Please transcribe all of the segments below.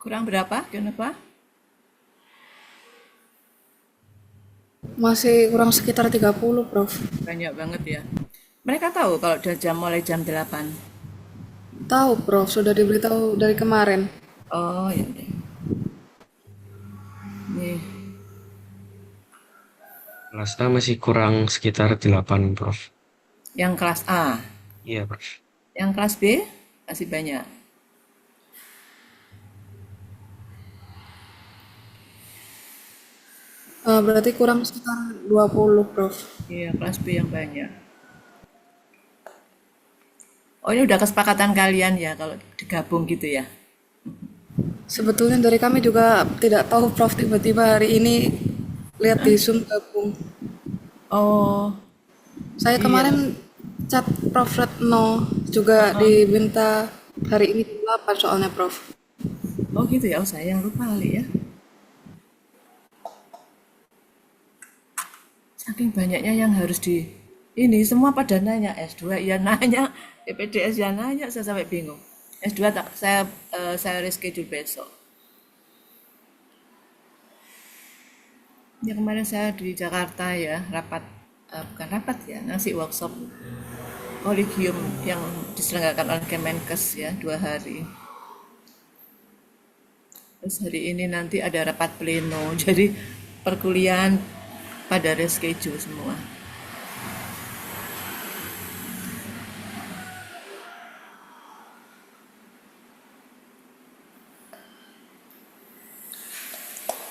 Kurang berapa, Kenapa? Masih kurang sekitar 30, Prof. Banyak banget ya. Mereka tahu kalau udah mulai jam 8. Tahu, Prof. Sudah diberitahu dari kemarin. Oh, ya deh. Nih, Kelas A masih kurang sekitar 8, Prof. yang kelas A. Iya, Prof. Yang kelas B masih banyak. Berarti kurang sekitar 20, Prof. Iya, kelas B yang banyak. Oh, ini udah kesepakatan kalian ya kalau digabung gitu ya. Sebetulnya dari kami juga tidak tahu, Prof. Tiba-tiba hari ini lihat di Zoom gabung. Oh, Saya iya. kemarin chat Prof. Retno juga diminta hari ini jam 8 soalnya, Prof. Oh gitu ya, oh saya yang lupa kali ya. Saking banyaknya yang harus di ini semua pada nanya S2 ya nanya, PPDS ya nanya, saya sampai bingung. S2 tak saya reschedule besok. Ya kemarin saya di Jakarta ya, rapat bukan rapat ya, ngasih workshop kolegium yang diselenggarakan oleh Kemenkes ya 2 hari. Terus hari ini nanti ada rapat pleno, jadi perkuliahan pada reschedule semua.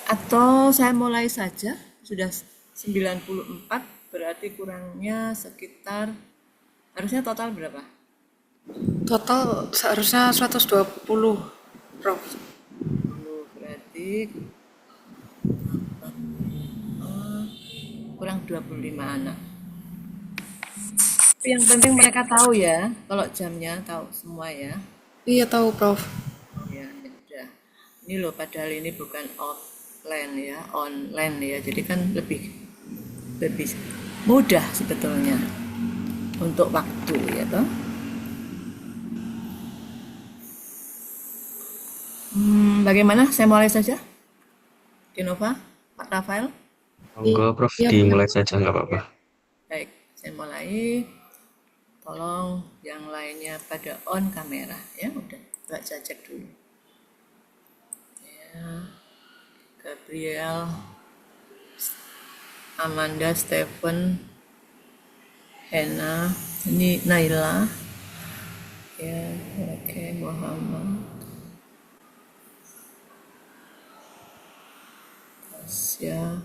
Atau saya mulai saja, sudah 94, berarti kurangnya sekitar, harusnya total berapa? Total seharusnya 120, Prof. Berarti kurang 25 anak. Tapi yang penting mereka tahu ya, kalau jamnya tahu semua ya. Iya tahu, Prof. Ya, ya udah. Ini loh padahal ini bukan offline ya, online ya. Jadi kan lebih lebih mudah sebetulnya untuk waktu ya toh. Bagaimana? Saya mulai saja. Kinova, Pak Rafael. Monggo, Prof. Iya, Dimulai saja, nggak apa-apa. Baik, saya mulai. Tolong yang lainnya pada on kamera ya. Udah, saya cek dulu. Ya, Gabriel, Amanda, Stephen, Hena, ini Naila, ya, oke, Muhammad, Tasya,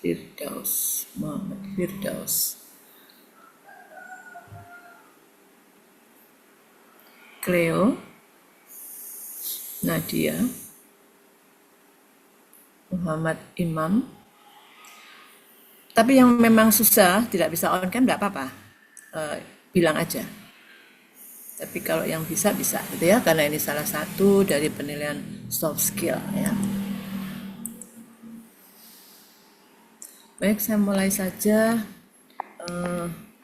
Firdaus, Muhammad Firdaus, Cleo, Nadia, Muhammad Imam. Tapi yang memang susah, tidak bisa on cam, tidak apa-apa. Bilang aja. Tapi kalau yang bisa, bisa gitu ya. Karena ini salah satu dari penilaian soft skill ya. Baik, saya mulai saja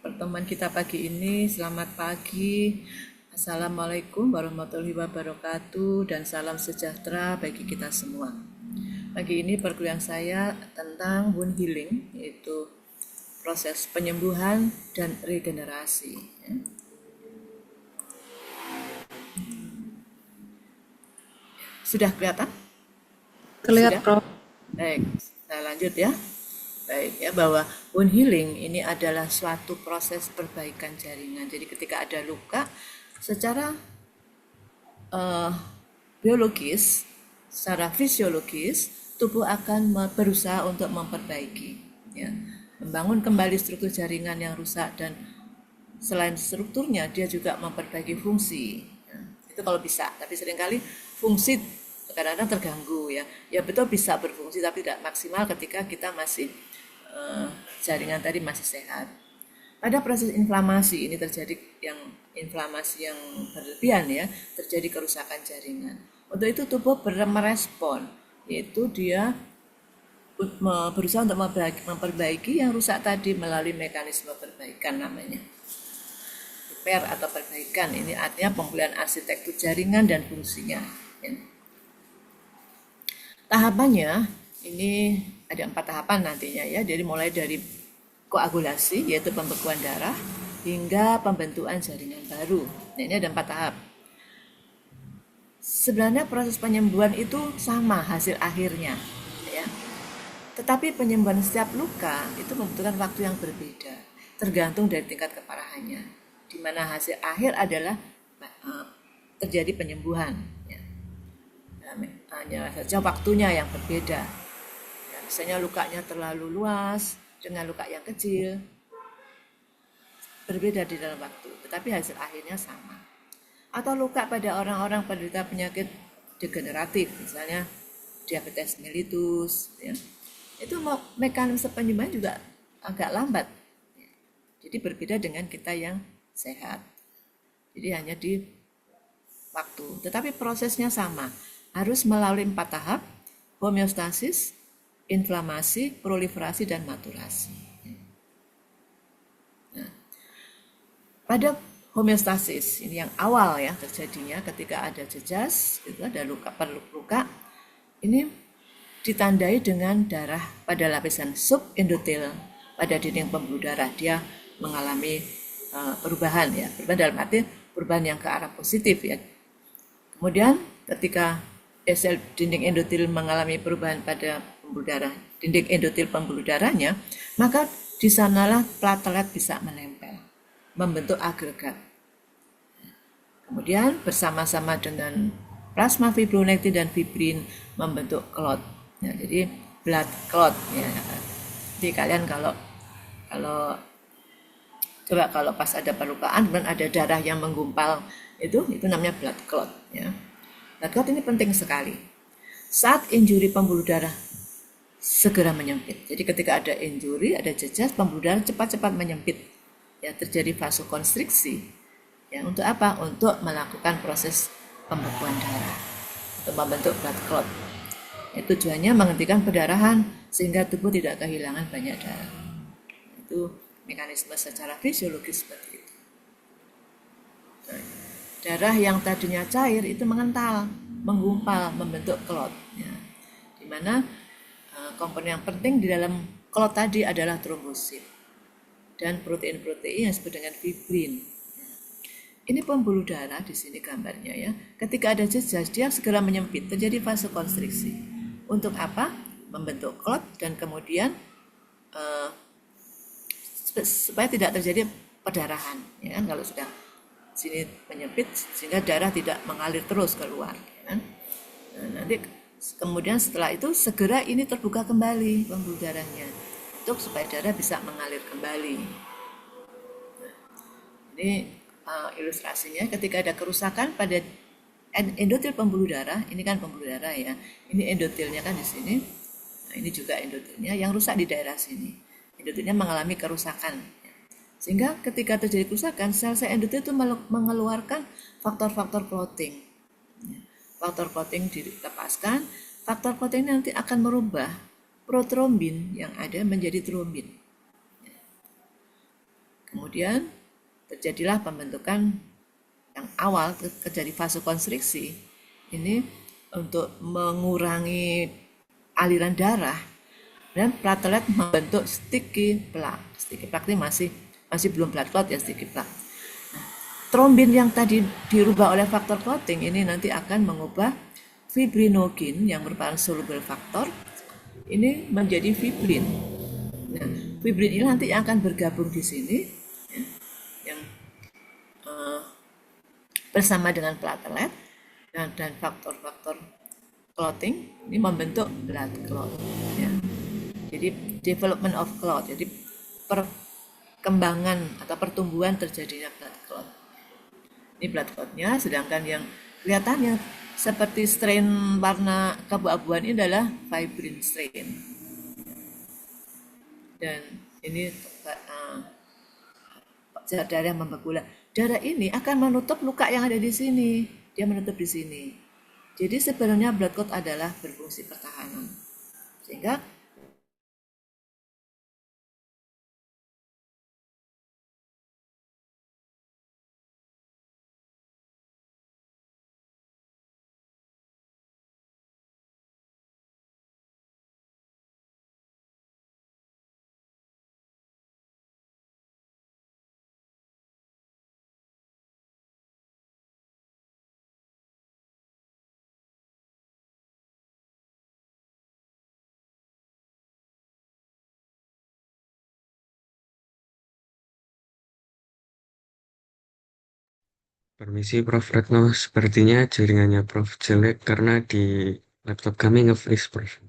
pertemuan kita pagi ini. Selamat pagi. Assalamualaikum warahmatullahi wabarakatuh dan salam sejahtera bagi kita semua. Pagi ini perkuliahan saya tentang wound healing, yaitu proses penyembuhan dan regenerasi. Ya. Sudah kelihatan? terlihat, Sudah? Prof. Baik, saya lanjut ya. Baik ya, bahwa wound healing ini adalah suatu proses perbaikan jaringan. Jadi ketika ada luka, secara eh, biologis, secara fisiologis, tubuh akan berusaha untuk memperbaiki, ya, membangun kembali struktur jaringan yang rusak dan selain strukturnya dia juga memperbaiki fungsi. Ya, itu kalau bisa, tapi seringkali fungsi kadang-kadang terganggu ya. Ya betul bisa berfungsi tapi tidak maksimal ketika kita masih jaringan tadi masih sehat. Pada proses inflamasi ini terjadi yang inflamasi yang berlebihan ya, terjadi kerusakan jaringan. Untuk itu tubuh merespon, yaitu dia berusaha untuk memperbaiki yang rusak tadi melalui mekanisme perbaikan namanya. repair atau perbaikan. Ini artinya pemulihan arsitektur jaringan dan fungsinya. Ya. Tahapannya ini ada 4 tahapan nantinya ya. Jadi mulai dari koagulasi yaitu pembekuan darah hingga pembentukan jaringan baru. Nah, ini ada 4 tahap. Sebenarnya proses penyembuhan itu sama hasil akhirnya ya. Tetapi penyembuhan setiap luka itu membutuhkan waktu yang berbeda, tergantung dari tingkat keparahannya. Di mana hasil akhir adalah terjadi penyembuhan ya. Hanya saja waktunya yang berbeda ya, misalnya lukanya terlalu luas dengan luka yang kecil berbeda di dalam waktu, tetapi hasil akhirnya sama. Atau luka pada orang-orang penderita penyakit degeneratif, misalnya diabetes mellitus ya. Itu mekanisme penyembuhan juga agak lambat ya. Jadi berbeda dengan kita yang sehat, jadi hanya di waktu, tetapi prosesnya sama, harus melalui 4 tahap: homeostasis, inflamasi, proliferasi, dan maturasi. Nah, pada homeostasis ini yang awal ya terjadinya ketika ada jejas, gitu, ada luka luka, ini ditandai dengan darah pada lapisan subendotel pada dinding pembuluh darah. Dia mengalami perubahan ya, perubahan dalam arti perubahan yang ke arah positif ya. Kemudian ketika sel dinding endotel mengalami perubahan pada pembuluh darah, dinding endotel pembuluh darahnya, maka di sanalah platelet bisa menempel, membentuk agregat. Kemudian bersama-sama dengan plasma fibronectin dan fibrin membentuk clot. Ya, jadi blood clot ya. Jadi kalian kalau pas ada perlukaan dan ada darah yang menggumpal itu namanya blood clot ya. Blood clot ini penting sekali. Saat injuri pembuluh darah segera menyempit. Jadi ketika ada injuri, ada jejas, pembuluh darah cepat-cepat menyempit. Ya, terjadi vasokonstriksi. Ya, untuk apa? Untuk melakukan proses pembekuan darah, untuk membentuk blood clot. Tujuannya menghentikan perdarahan sehingga tubuh tidak kehilangan banyak darah. Itu mekanisme secara fisiologis seperti itu. Darah yang tadinya cair itu mengental, menggumpal, membentuk klot. Ya. Di mana komponen yang penting di dalam klot tadi adalah trombosit dan protein-protein yang disebut dengan fibrin. Ini pembuluh darah di sini gambarnya ya. Ketika ada jejas, dia segera menyempit, terjadi vasokonstriksi. Untuk apa? Membentuk klot dan kemudian supaya tidak terjadi perdarahan. Ya kan? Kalau sudah sini menyempit sehingga darah tidak mengalir terus keluar. Ya kan? Nah, nanti kemudian setelah itu segera ini terbuka kembali pembuluh darahnya untuk supaya darah bisa mengalir kembali. Nah, ini ilustrasinya ketika ada kerusakan pada endotel pembuluh darah, ini kan pembuluh darah ya, ini endotelnya kan di sini, nah ini juga endotelnya yang rusak di daerah sini, endotelnya mengalami kerusakan, sehingga ketika terjadi kerusakan sel-sel endotel itu mengeluarkan faktor-faktor clotting, faktor clotting dilepaskan, faktor clotting nanti akan merubah protrombin yang ada menjadi trombin, kemudian terjadilah pembentukan yang awal terjadi vasokonstriksi ini untuk mengurangi aliran darah dan platelet membentuk sticky plaque. Sticky plaque ini masih belum blood clot ya, sticky plaque. Nah, trombin yang tadi dirubah oleh faktor clotting ini nanti akan mengubah fibrinogin yang merupakan soluble faktor ini menjadi fibrin. Nah, fibrin ini nanti akan bergabung di sini yang bersama dengan platelet dan faktor-faktor clotting ini membentuk blood clot ya. Jadi development of clot, jadi perkembangan atau pertumbuhan terjadinya blood clot. Ini blood clotnya, sedangkan yang kelihatannya seperti strain warna keabu-abuan ini adalah fibrin strain. Dan ini darah membeku. Darah ini akan menutup luka yang ada di sini. Dia menutup di sini. Jadi sebenarnya blood clot adalah berfungsi pertahanan. Sehingga Permisi Prof Retno, sepertinya jaringannya Prof jelek karena di laptop kami nge-freeze Prof.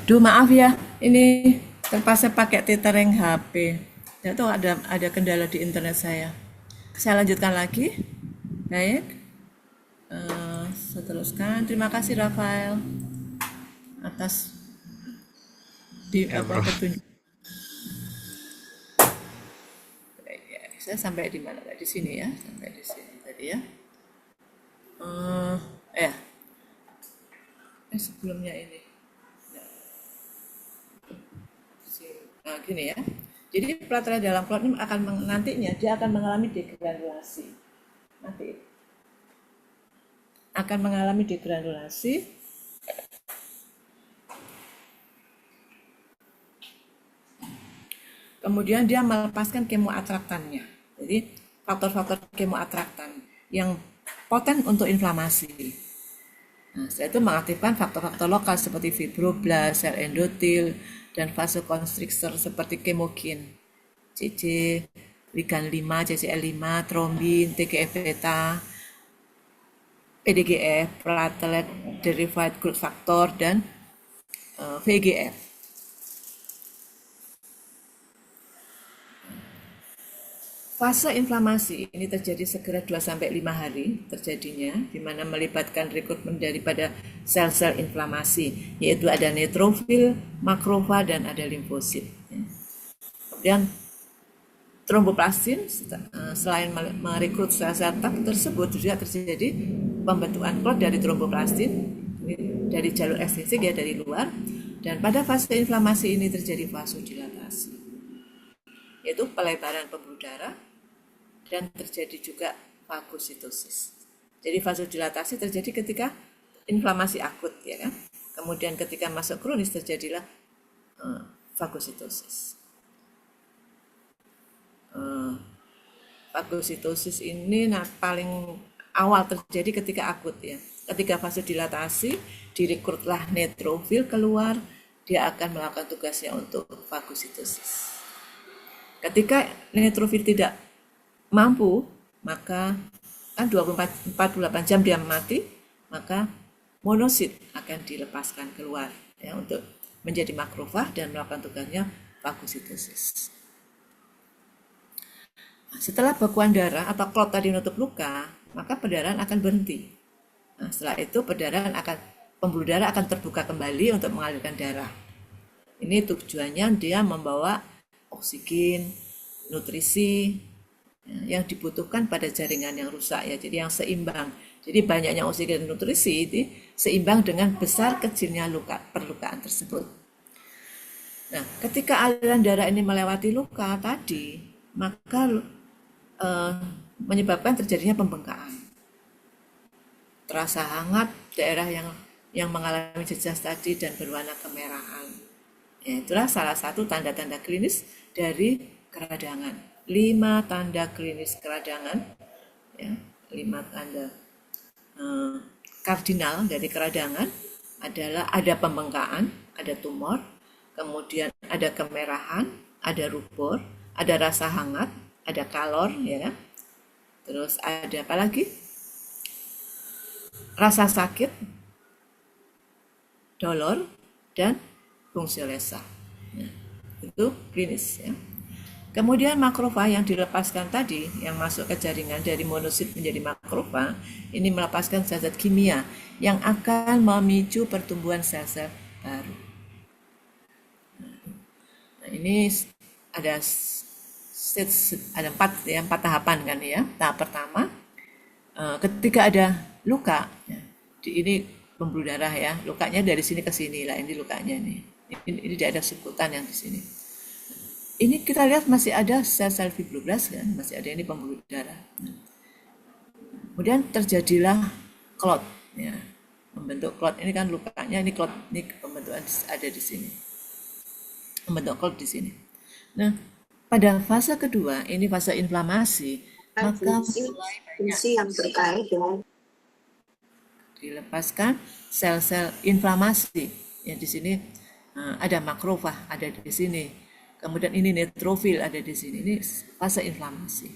Duh maaf ya, ini terpaksa pakai tethering HP. Tidak tahu ada kendala di internet saya. Saya lanjutkan lagi. Baik, saya teruskan. Terima kasih Rafael atas Ya Prof, petunjuk. Baik, ya. Saya sampai di mana? Di sini ya, sampai di sini tadi ya. Eh, ya, sebelumnya ini. Nah, gini ya. Jadi platelet dalam klot ini nantinya dia akan mengalami degranulasi. Nanti akan mengalami degranulasi. Kemudian dia melepaskan kemoatraktannya. Jadi faktor-faktor kemoatraktan yang poten untuk inflamasi. Nah, setelah itu mengaktifkan faktor-faktor lokal seperti fibroblast, sel endotel, dan vasokonstriktor seperti kemokin, CC, ligan 5, CCL5, trombin, TGF-beta, PDGF, platelet derived growth factor, dan VEGF. Fase inflamasi ini terjadi segera 2-5 hari terjadinya, di mana melibatkan rekrutmen daripada sel-sel inflamasi, yaitu ada neutrofil, makrofag, dan ada limfosit. Kemudian tromboplastin selain merekrut sel-sel tersebut juga terjadi pembentukan klot dari tromboplastin dari jalur ekstrinsik ya dari luar, dan pada fase inflamasi ini terjadi vasodilatasi, yaitu pelebaran pembuluh darah, dan terjadi juga fagositosis. Jadi vasodilatasi terjadi ketika inflamasi akut ya kan. Kemudian ketika masuk kronis terjadilah fagositosis. Fagositosis ini paling awal terjadi ketika akut ya. Ketika vasodilatasi direkrutlah neutrofil keluar, dia akan melakukan tugasnya untuk fagositosis. Ketika neutrofil tidak mampu, maka kan 48 jam dia mati, maka monosit akan dilepaskan keluar ya untuk menjadi makrofag dan melakukan tugasnya fagositosis. Nah, setelah bekuan darah atau klot tadi menutup luka, maka perdarahan akan berhenti. Nah, setelah itu pembuluh darah akan terbuka kembali untuk mengalirkan darah. Ini tujuannya dia membawa oksigen, nutrisi yang dibutuhkan pada jaringan yang rusak ya, jadi yang seimbang. Jadi banyaknya oksigen dan nutrisi itu seimbang dengan besar kecilnya perlukaan tersebut. Nah, ketika aliran darah ini melewati luka tadi, maka menyebabkan terjadinya pembengkakan. Terasa hangat daerah yang mengalami jejas tadi dan berwarna kemerahan. Ya, itulah salah satu tanda-tanda klinis dari keradangan. 5 tanda klinis keradangan, ya, 5 tanda kardinal dari keradangan adalah ada pembengkakan, ada tumor, kemudian ada kemerahan, ada rubor, ada rasa hangat, ada kalor, ya kan? Terus ada apa lagi? Rasa sakit, dolor, dan fungsiolesa. Nah, itu klinis ya. Kemudian makrofa yang dilepaskan tadi, yang masuk ke jaringan dari monosit menjadi makrofa, ini melepaskan zat-zat kimia yang akan memicu pertumbuhan sel-sel baru. Nah, ini ada empat tahapan kan ya. Tahap pertama, ketika ada luka, ya, ini pembuluh darah ya, lukanya dari sini ke sini lah, ini lukanya nih. Ini ada sukutan yang di sini. Ini kita lihat masih ada sel-sel fibroblas kan, masih ada ini pembuluh darah. Kemudian terjadilah klot, ya, membentuk klot. Ini kan lukanya, ini klot, ini pembentukan ada di sini, membentuk klot di sini. Nah, pada fase kedua, ini fase inflamasi, maka fungsi yang terkait dengan dilepaskan sel-sel inflamasi. Ya, di sini ada makrofag ada di sini. Kemudian ini neutrofil ada di sini. Ini fase inflamasi.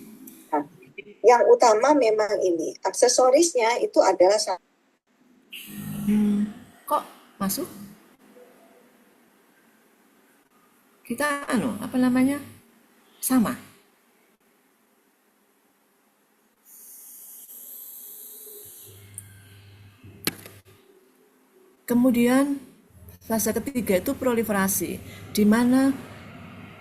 yang utama memang ini. Aksesorisnya itu adalah Kok masuk? Kita apa namanya? Sama. Kemudian fase ketiga itu proliferasi, di mana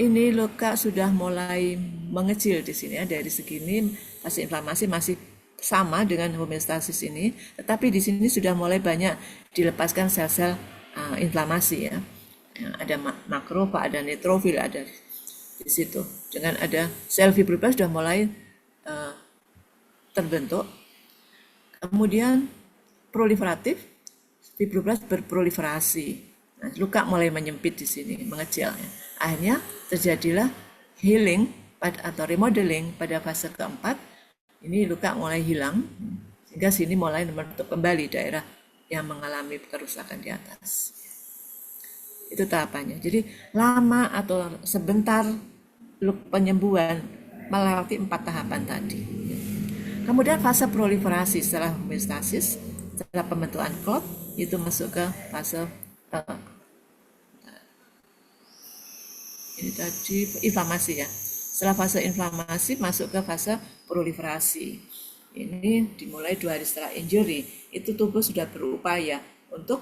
ini luka sudah mulai mengecil di sini ya, dari segini fase inflamasi masih sama dengan homeostasis ini, tetapi di sini sudah mulai banyak dilepaskan sel-sel inflamasi ya. Ada makrofag, ada neutrofil ada di situ. Dengan ada sel fibroblas sudah mulai terbentuk. Kemudian proliferatif, fibroblas berproliferasi. Nah, luka mulai menyempit di sini, mengecil. Ya. Akhirnya terjadilah healing atau remodeling pada fase keempat. Ini luka mulai hilang, sehingga sini mulai membentuk kembali daerah yang mengalami kerusakan di atas. Itu tahapannya. Jadi lama atau sebentar penyembuhan melewati 4 tahapan tadi. Kemudian fase proliferasi setelah homeostasis, setelah pembentukan klot, itu masuk ke fase ini tadi inflamasi ya. Setelah fase inflamasi masuk ke fase proliferasi. Ini dimulai 2 hari setelah injury, itu tubuh sudah berupaya untuk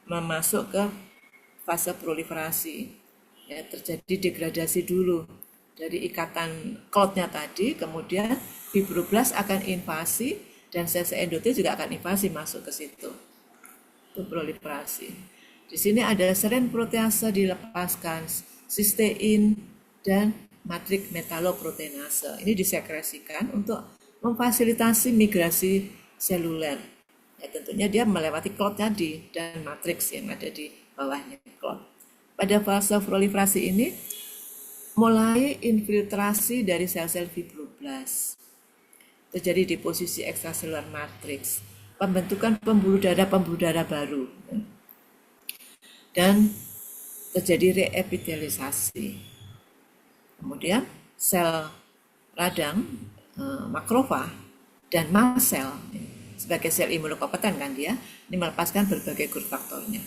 masuk ke fase proliferasi. Ya, terjadi degradasi dulu dari ikatan klotnya tadi, kemudian fibroblas akan invasi dan sel-sel endotel juga akan invasi masuk ke situ. Itu proliferasi. Di sini ada seren protease dilepaskan, sistein dan matrik metaloproteinase. Ini disekresikan untuk memfasilitasi migrasi seluler. Ya, tentunya dia melewati klot tadi dan matriks yang ada di bawahnya klot. Pada fase proliferasi ini mulai infiltrasi dari sel-sel fibroblas. Terjadi di posisi ekstraselular matriks, pembentukan pembuluh darah baru. Dan terjadi reepitelisasi. Kemudian sel radang, makrofag dan mast sel sebagai sel imunokompeten kan dia, ini melepaskan berbagai growth faktornya.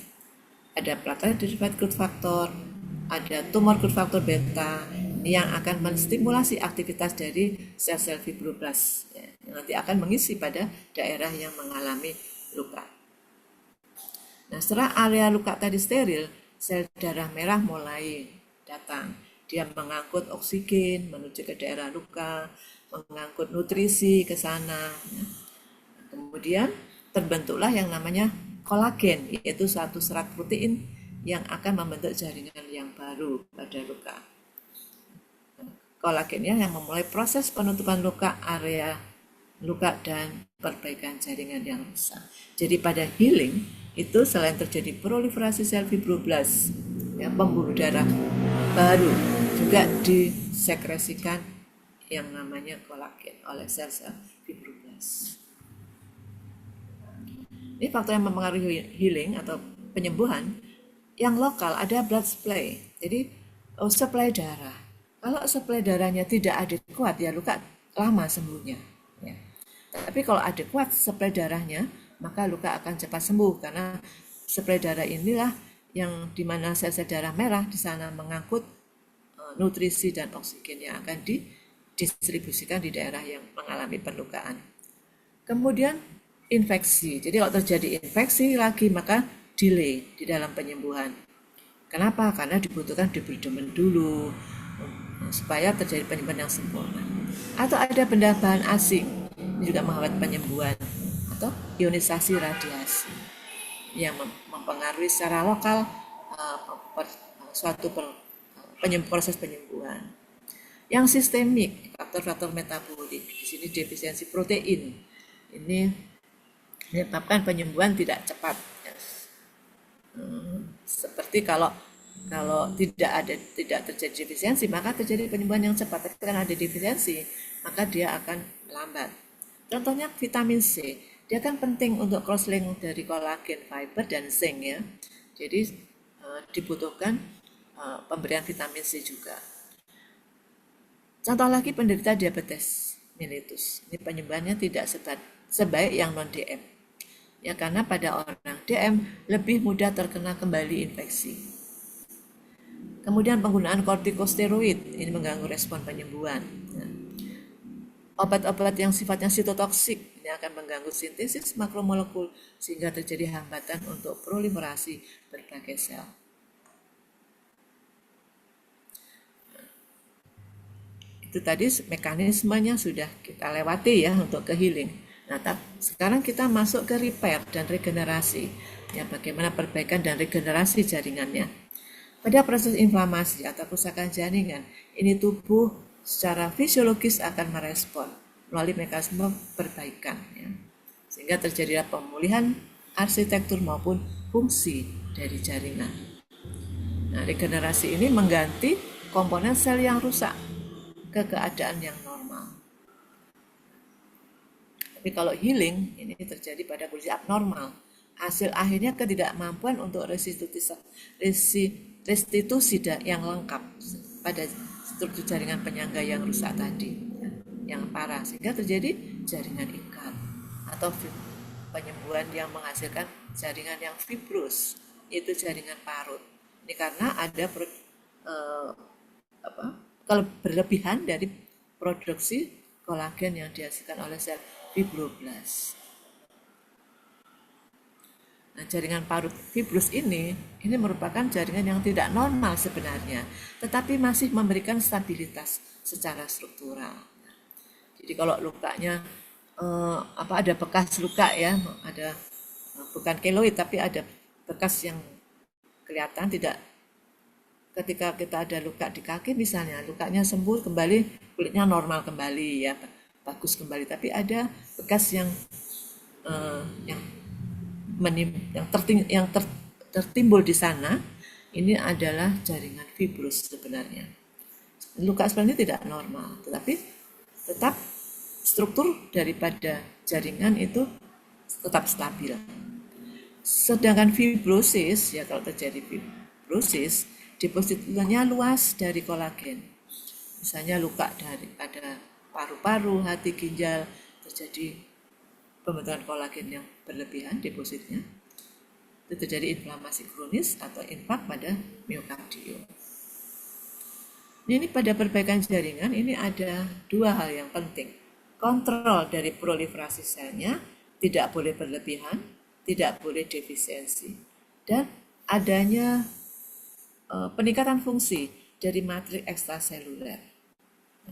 Ada platelet derived growth factor, ada tumor growth factor beta yang akan menstimulasi aktivitas dari sel-sel fibroblas ya, yang nanti akan mengisi pada daerah yang mengalami luka. Nah, setelah area luka tadi steril, sel darah merah mulai datang. Dia mengangkut oksigen menuju ke daerah luka, mengangkut nutrisi ke sana. Kemudian terbentuklah yang namanya kolagen, yaitu suatu serat protein yang akan membentuk jaringan yang baru pada luka. Kolagennya yang memulai proses penutupan luka, area luka, dan perbaikan jaringan yang rusak. Jadi pada healing, itu selain terjadi proliferasi sel fibroblas, ya, pembuluh darah baru, juga disekresikan yang namanya kolagen oleh sel-sel fibroblas. Ini faktor yang mempengaruhi healing atau penyembuhan. Yang lokal ada blood supply, jadi supply darah. Kalau supply darahnya tidak adekuat, ya luka lama sembuhnya. Ya. Tapi kalau adekuat supply darahnya, maka luka akan cepat sembuh karena supply darah inilah yang dimana sel-sel darah merah di sana mengangkut nutrisi dan oksigen yang akan didistribusikan di daerah yang mengalami perlukaan. Kemudian infeksi. Jadi kalau terjadi infeksi lagi maka delay di dalam penyembuhan. Kenapa? Karena dibutuhkan debridement dulu supaya terjadi penyembuhan yang sempurna. Atau ada benda bahan asing ini juga menghambat penyembuhan, atau ionisasi radiasi yang mempengaruhi secara lokal suatu proses penyembuhan. Yang sistemik, faktor-faktor metabolik, di sini defisiensi protein ini menyebabkan penyembuhan tidak cepat. Seperti kalau tidak terjadi defisiensi maka terjadi penyembuhan yang cepat. Tapi karena ada defisiensi maka dia akan lambat. Contohnya vitamin C, dia kan penting untuk cross-link dari kolagen, fiber, dan zinc ya. Jadi dibutuhkan pemberian vitamin C juga. Contoh lagi penderita diabetes mellitus. Ini penyembuhannya tidak sebaik yang non-DM. Ya karena pada orang DM lebih mudah terkena kembali infeksi. Kemudian penggunaan kortikosteroid ini mengganggu respon penyembuhan. Obat-obat yang sifatnya sitotoksik ini akan mengganggu sintesis makromolekul sehingga terjadi hambatan untuk proliferasi berbagai sel. Itu tadi mekanismenya sudah kita lewati ya untuk ke healing. Nah, sekarang kita masuk ke repair dan regenerasi. Ya, bagaimana perbaikan dan regenerasi jaringannya. Pada proses inflamasi atau kerusakan jaringan, ini tubuh secara fisiologis akan merespon melalui mekanisme perbaikan. Ya. Sehingga terjadilah pemulihan arsitektur maupun fungsi dari jaringan. Nah, regenerasi ini mengganti komponen sel yang rusak ke keadaan yang normal. Tapi kalau healing ini terjadi pada kondisi abnormal. Hasil akhirnya ketidakmampuan untuk restitusi yang lengkap pada struktur jaringan penyangga yang rusak tadi, yang parah, sehingga terjadi jaringan ikat atau penyembuhan yang menghasilkan jaringan yang fibrous, yaitu jaringan parut. Ini karena ada kalau berlebihan dari produksi kolagen yang dihasilkan oleh sel fibroblast. Nah, jaringan parut fibrous ini merupakan jaringan yang tidak normal sebenarnya, tetapi masih memberikan stabilitas secara struktural. Jadi kalau lukanya ada bekas luka ya, ada bukan keloid tapi ada bekas yang kelihatan tidak. Ketika kita ada luka di kaki misalnya, lukanya sembuh kembali, kulitnya normal kembali ya, bagus kembali, tapi ada bekas yang tertimbul di sana, ini adalah jaringan fibrous sebenarnya. Luka sebenarnya tidak normal, tetapi tetap struktur daripada jaringan itu tetap stabil. Sedangkan fibrosis, ya kalau terjadi fibrosis, depositnya luas dari kolagen. Misalnya luka pada paru-paru, hati, ginjal, terjadi pembentukan kolagen yang berlebihan depositnya, itu terjadi inflamasi kronis atau infark pada miokardium. Ini pada perbaikan jaringan ini ada dua hal yang penting. Kontrol dari proliferasi selnya, tidak boleh berlebihan, tidak boleh defisiensi, dan adanya peningkatan fungsi dari matriks ekstraseluler.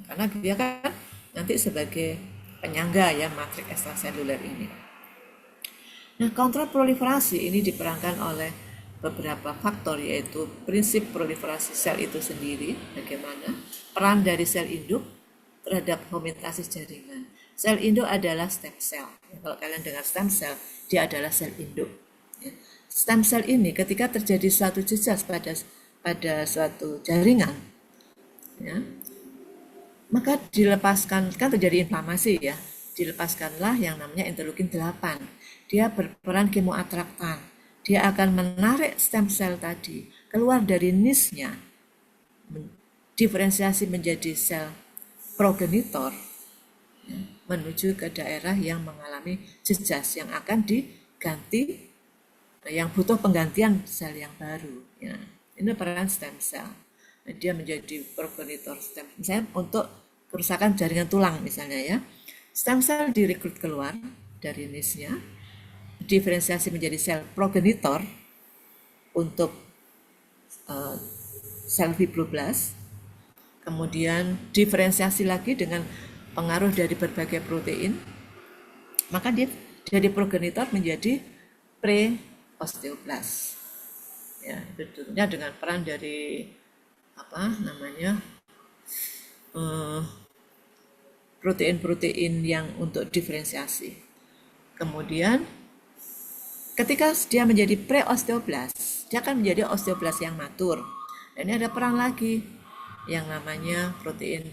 Karena dia kan nanti sebagai penyangga ya matriks ekstraseluler ini. Nah, kontrol proliferasi ini diperankan oleh beberapa faktor, yaitu prinsip proliferasi sel itu sendiri, bagaimana peran dari sel induk terhadap homeostasis jaringan. Sel induk adalah stem cell. Ya, kalau kalian dengar stem cell, dia adalah sel induk. Ya. Stem cell ini ketika terjadi suatu jejak pada suatu jaringan, ya, maka dilepaskan, kan terjadi inflamasi ya, dilepaskanlah yang namanya interleukin 8. Dia berperan kemoatraktan. Dia akan menarik stem cell tadi keluar dari nisnya, diferensiasi menjadi sel progenitor, ya, menuju ke daerah yang mengalami jejas yang akan diganti, yang butuh penggantian sel yang baru. Ya. Ini peran stem cell. Dia menjadi progenitor stem, misalnya untuk kerusakan jaringan tulang misalnya ya. Stem cell direkrut keluar dari nisnya, diferensiasi menjadi sel progenitor untuk sel fibroblast, kemudian diferensiasi lagi dengan pengaruh dari berbagai protein, maka dia dari progenitor menjadi pre-osteoblast. Ya, tentunya dengan peran dari protein-protein yang untuk diferensiasi. Kemudian ketika dia menjadi pre-osteoblast, dia akan menjadi osteoblast yang matur. Dan ini ada peran lagi yang namanya protein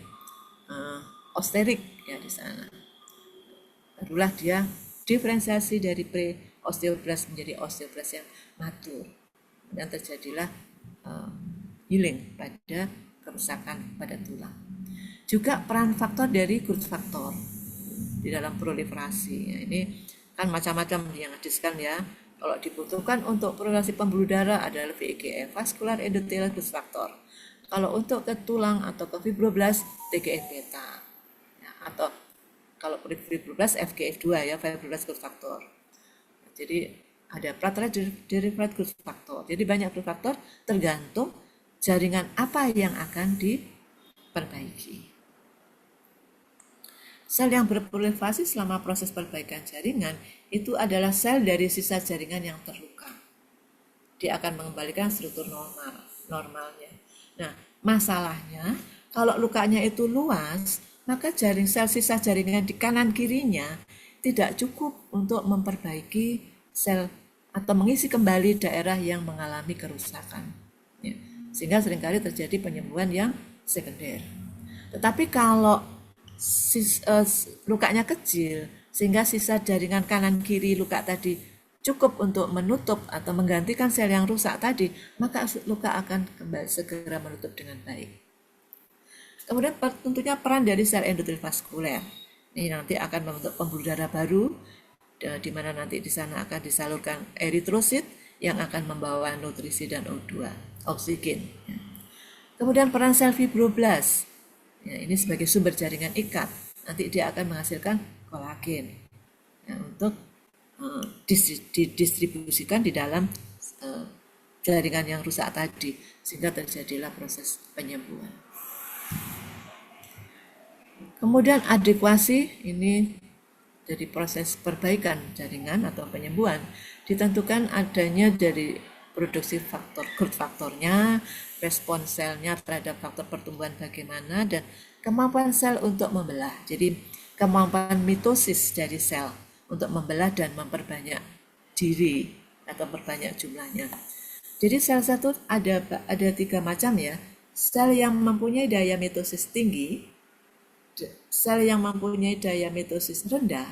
osterik ya di sana. Barulah dia diferensiasi dari pre-osteoblast menjadi osteoblast yang matur. Dan terjadilah healing pada kerusakan pada tulang. Juga peran faktor dari growth factor di dalam proliferasi. Ya, ini kan macam-macam yang diskan ya. Kalau dibutuhkan untuk proliferasi pembuluh darah adalah VEGF, vascular endothelial growth factor. Kalau untuk ke tulang atau ke fibroblast, TGF beta. Ya, atau kalau fibroblast FGF2 ya, fibroblast growth factor. Jadi ada platelet derived growth factor. Jadi banyak growth factor tergantung jaringan apa yang akan diperbaiki. Sel yang berproliferasi selama proses perbaikan jaringan itu adalah sel dari sisa jaringan yang terluka. Dia akan mengembalikan struktur normalnya. Nah, masalahnya kalau lukanya itu luas, maka sisa jaringan di kanan kirinya tidak cukup untuk memperbaiki sel atau mengisi kembali daerah yang mengalami kerusakan. Ya, sehingga seringkali terjadi penyembuhan yang sekunder. Tetapi kalau lukanya kecil sehingga sisa jaringan kanan kiri luka tadi cukup untuk menutup atau menggantikan sel yang rusak tadi, maka luka akan kembali segera menutup dengan baik. Kemudian tentunya peran dari sel endotel vaskuler. Ini nanti akan membentuk pembuluh darah baru, di mana nanti di sana akan disalurkan eritrosit yang akan membawa nutrisi dan O2, oksigen. Kemudian peran sel fibroblast. Ya, ini sebagai sumber jaringan ikat. Nanti dia akan menghasilkan kolagen ya, untuk didistribusikan di dalam jaringan yang rusak tadi, sehingga terjadilah proses penyembuhan. Kemudian adekuasi ini jadi proses perbaikan jaringan atau penyembuhan ditentukan adanya dari produksi faktor growth faktornya, respon selnya terhadap faktor pertumbuhan bagaimana, dan kemampuan sel untuk membelah. Jadi kemampuan mitosis dari sel untuk membelah dan memperbanyak diri atau memperbanyak jumlahnya. Jadi sel satu ada 3 macam ya. Sel yang mempunyai daya mitosis tinggi, sel yang mempunyai daya mitosis rendah,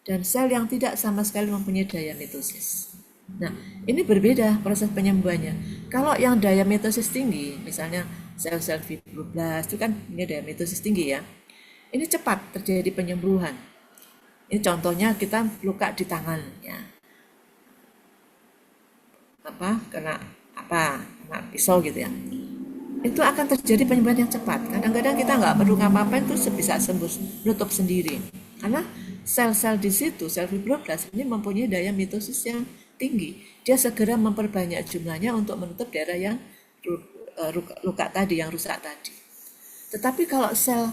dan sel yang tidak sama sekali mempunyai daya mitosis. Nah, ini berbeda proses penyembuhannya. Kalau yang daya mitosis tinggi, misalnya sel-sel fibroblast itu kan punya daya mitosis tinggi ya. Ini cepat terjadi penyembuhan. Ini contohnya kita luka di tangan ya. Kena pisau gitu ya. Itu akan terjadi penyembuhan yang cepat. Kadang-kadang kita nggak perlu ngapa-ngapain itu bisa sembuh, nutup sendiri. Karena sel-sel di situ, sel fibroblast ini mempunyai daya mitosis yang tinggi. Dia segera memperbanyak jumlahnya untuk menutup daerah yang luka tadi, yang rusak tadi. Tetapi kalau sel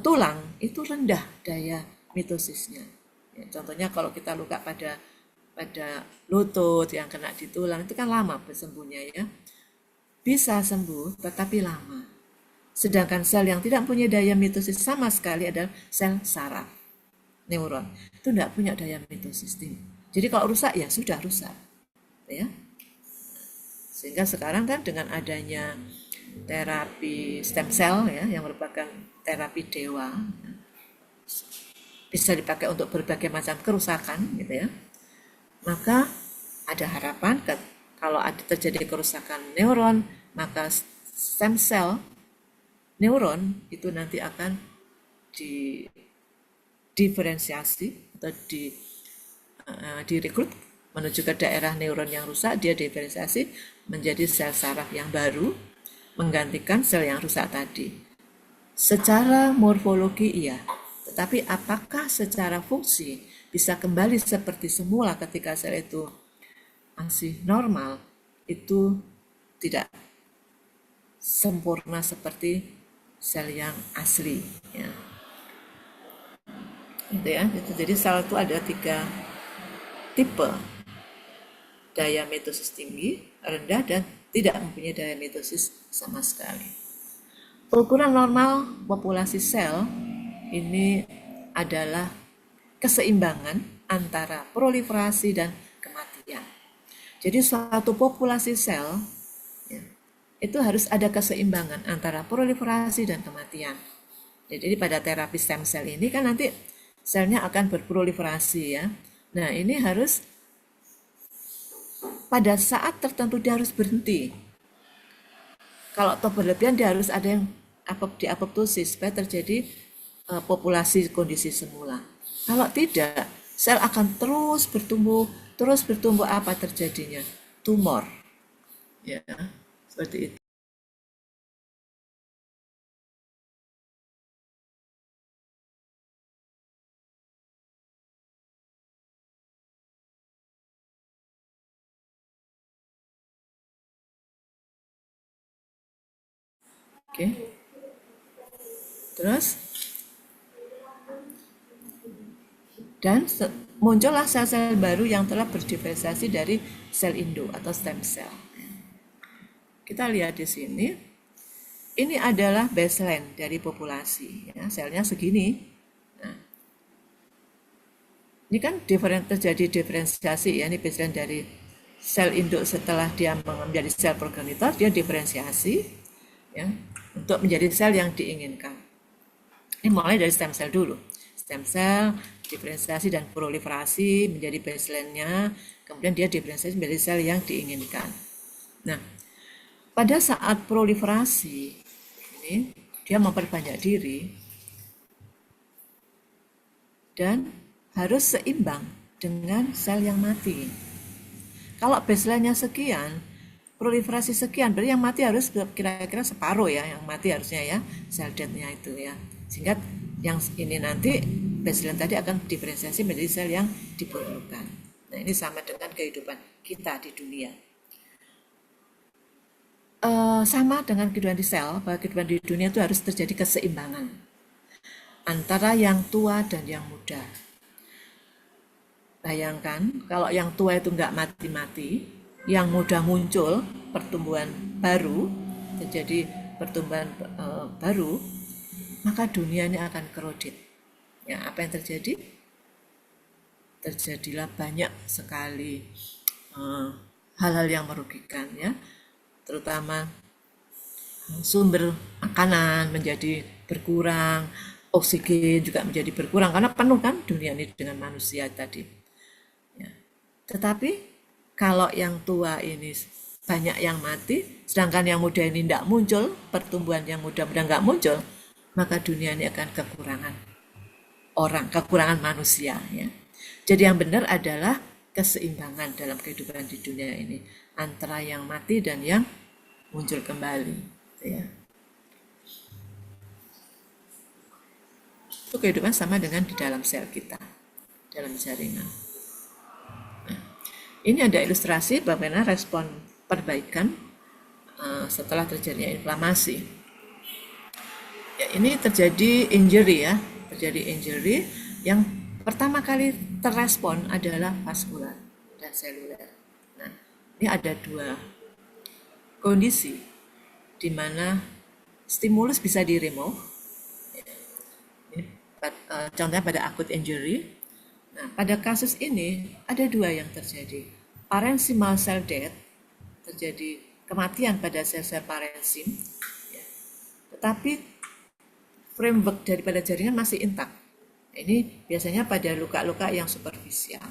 tulang itu rendah daya mitosisnya. Ya, contohnya kalau kita luka pada lutut yang kena di tulang itu kan lama bersembuhnya ya. Bisa sembuh tetapi lama. Sedangkan sel yang tidak punya daya mitosis sama sekali adalah sel saraf, neuron. Itu tidak punya daya mitosis tinggi. Jadi kalau rusak ya sudah rusak. Ya. Sehingga sekarang kan dengan adanya terapi stem cell ya yang merupakan terapi dewa, bisa dipakai untuk berbagai macam kerusakan gitu ya, maka ada harapan kalau ada terjadi kerusakan neuron, maka stem cell neuron itu nanti akan diferensiasi atau direkrut menuju ke daerah neuron yang rusak, dia diferensiasi menjadi sel saraf yang baru menggantikan sel yang rusak tadi. Secara morfologi iya, tetapi apakah secara fungsi bisa kembali seperti semula ketika sel itu masih normal? Itu tidak sempurna seperti sel yang asli ya. Gitu ya. Jadi sel itu ada 3 tipe: daya mitosis tinggi, rendah, dan tidak mempunyai daya mitosis sama sekali. Ukuran normal populasi sel ini adalah keseimbangan antara proliferasi dan kematian. Jadi suatu populasi sel ya, itu harus ada keseimbangan antara proliferasi dan kematian. Jadi pada terapi stem cell ini kan nanti selnya akan berproliferasi ya. Nah ini harus pada saat tertentu dia harus berhenti. Kalau toh berlebihan dia harus ada yang di apoptosis supaya terjadi populasi kondisi semula. Kalau tidak, sel akan terus bertumbuh apa terjadinya? Tumor. Ya, seperti itu. Oke. Terus dan muncullah sel-sel baru yang telah berdiferensiasi dari sel induk atau stem cell. Kita lihat di sini, ini adalah baseline dari populasi, ya, selnya segini. Nah, ini kan terjadi diferensiasi, ya, ini baseline dari sel induk setelah dia menjadi sel progenitor, dia diferensiasi, ya, untuk menjadi sel yang diinginkan. Ini mulai dari stem cell dulu. Stem cell, diferensiasi dan proliferasi menjadi baseline-nya, kemudian dia diferensiasi menjadi sel yang diinginkan. Nah, pada saat proliferasi, ini dia memperbanyak diri dan harus seimbang dengan sel yang mati. Kalau baseline-nya sekian, proliferasi sekian, berarti yang mati harus kira-kira separuh ya, yang mati harusnya ya, sel death-nya itu ya. Sehingga yang ini nanti baseline tadi akan diferensiasi menjadi sel yang diperlukan. Nah ini sama dengan kehidupan kita di dunia. Sama dengan kehidupan di sel, bahwa kehidupan di dunia itu harus terjadi keseimbangan antara yang tua dan yang muda. Bayangkan kalau yang tua itu nggak mati-mati, yang muda muncul pertumbuhan baru, terjadi pertumbuhan baru, maka dunia ini akan crowded. Ya, apa yang terjadi? Terjadilah banyak sekali hal-hal yang merugikan ya, terutama sumber makanan menjadi berkurang, oksigen juga menjadi berkurang karena penuh kan dunia ini dengan manusia tadi. Ya. Tetapi kalau yang tua ini banyak yang mati, sedangkan yang muda ini tidak muncul, pertumbuhan yang muda-muda nggak muncul, maka dunia ini akan kekurangan orang, kekurangan manusia. Ya. Jadi yang benar adalah keseimbangan dalam kehidupan di dunia ini antara yang mati dan yang muncul kembali. Ya. Itu kehidupan sama dengan di dalam sel kita, dalam jaringan. Nah, ini ada ilustrasi bagaimana respon perbaikan setelah terjadinya inflamasi. Ya, ini terjadi injury ya, terjadi injury yang pertama kali terrespon adalah vaskular dan seluler. Nah, ini ada dua kondisi di mana stimulus bisa di-remove. Ini contohnya pada acute injury. Nah, pada kasus ini ada dua yang terjadi. Parenchymal cell death, terjadi kematian pada sel-sel parenchyma, ya. Tetapi framework daripada jaringan masih intak. Ini biasanya pada luka-luka yang superficial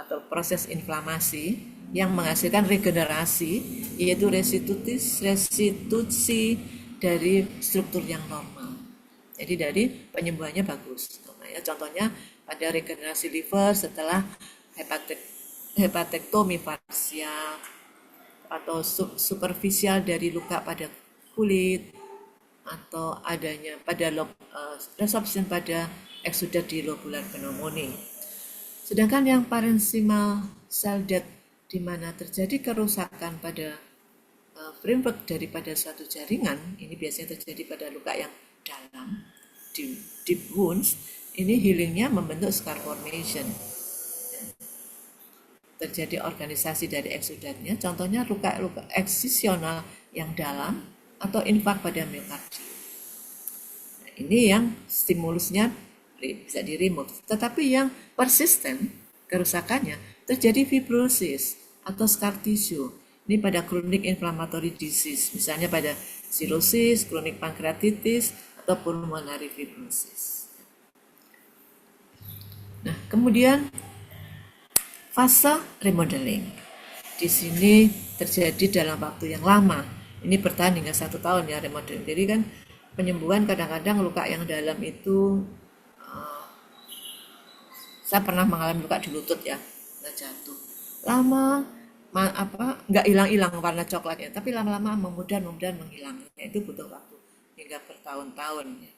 atau proses inflamasi yang menghasilkan regenerasi, yaitu restitusi dari struktur yang normal. Jadi dari penyembuhannya bagus. Ya, contohnya pada regenerasi liver setelah hepatektomi parsial atau superficial dari luka pada kulit, atau adanya pada resorption pada eksudat di lobular pneumonia. Sedangkan yang parenchymal cell death di mana terjadi kerusakan pada framework daripada suatu jaringan, ini biasanya terjadi pada luka yang dalam, deep wounds, ini healingnya membentuk scar formation. Terjadi organisasi dari eksudatnya, contohnya luka-luka eksisional yang dalam atau infak pada miokardium. Nah, ini yang stimulusnya bisa di-remove. Tetapi yang persisten, kerusakannya, terjadi fibrosis atau scar tissue. Ini pada chronic inflammatory disease, misalnya pada cirrhosis, chronic pancreatitis, atau pulmonary fibrosis. Nah, kemudian fase remodeling. Di sini terjadi dalam waktu yang lama. Ini bertahan hingga 1 tahun ya remodeling. Jadi kan penyembuhan kadang-kadang luka yang dalam itu, saya pernah mengalami luka di lutut ya, jatuh. Lama nggak hilang-hilang warna coklatnya, tapi lama-lama memudah menghilang. Itu butuh waktu hingga bertahun-tahun ya.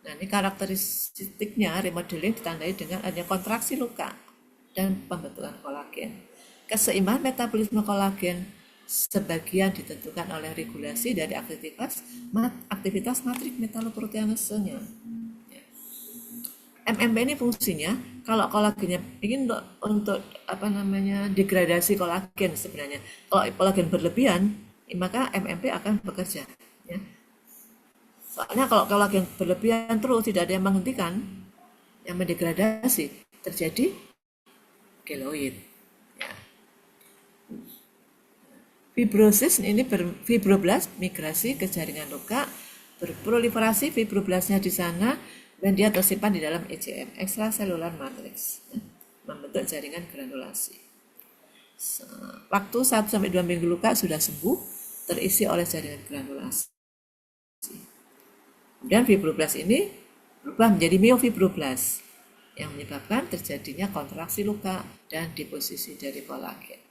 Nah, ini karakteristiknya remodeling ditandai dengan adanya kontraksi luka dan pembentukan kolagen. Keseimbangan metabolisme kolagen sebagian ditentukan oleh regulasi dari aktivitas matrik metaloproteinasenya. MMP ini fungsinya kalau kolagennya ingin untuk degradasi kolagen sebenarnya. Kalau kolagen berlebihan, maka MMP akan bekerja. Ya. Soalnya kalau kolagen berlebihan terus tidak ada yang menghentikan, yang mendegradasi, terjadi keloid. Ya. Fibrosis ini fibroblast migrasi ke jaringan luka, berproliferasi fibroblasnya di sana, dan dia tersimpan di dalam ECM, extracellular matrix, ya, membentuk jaringan granulasi. Waktu 1-2 minggu luka sudah sembuh, terisi oleh jaringan granulasi. Kemudian fibroblast ini berubah menjadi myofibroblast, yang menyebabkan terjadinya kontraksi luka dan deposisi dari kolagen.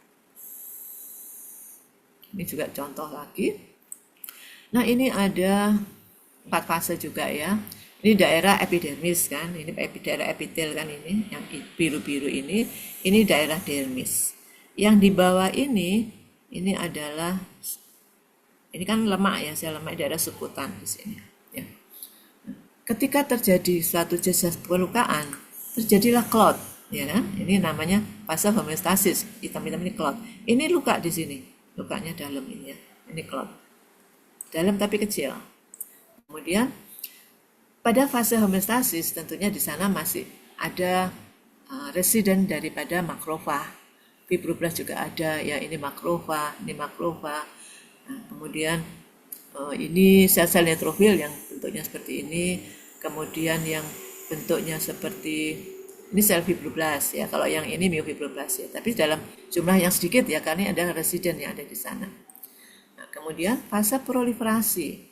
Ini juga contoh lagi. Nah, ini ada 4 fase juga ya. Ini daerah epidermis kan, ini daerah epitel kan ini, yang biru-biru ini daerah dermis. Yang di bawah ini adalah, ini kan lemak ya, sel lemak daerah subkutan di sini. Ya. Ketika terjadi suatu jejak pelukaan, terjadilah clot, ya kan? Ini namanya fase homeostasis, hitam-hitam ini clot. Ini luka di sini, lukanya dalam ini ya, ini clot. Dalam tapi kecil. Kemudian pada fase homeostasis tentunya di sana masih ada residen daripada makrofag. Fibroblast juga ada ya, ini makrofag, ini makrofag. Nah, kemudian ini sel-sel neutrofil yang bentuknya seperti ini, kemudian yang bentuknya seperti ini sel fibroblast ya. Kalau yang ini myofibroblast ya, tapi dalam jumlah yang sedikit ya karena ada residen yang ada di sana. Nah, kemudian fase proliferasi.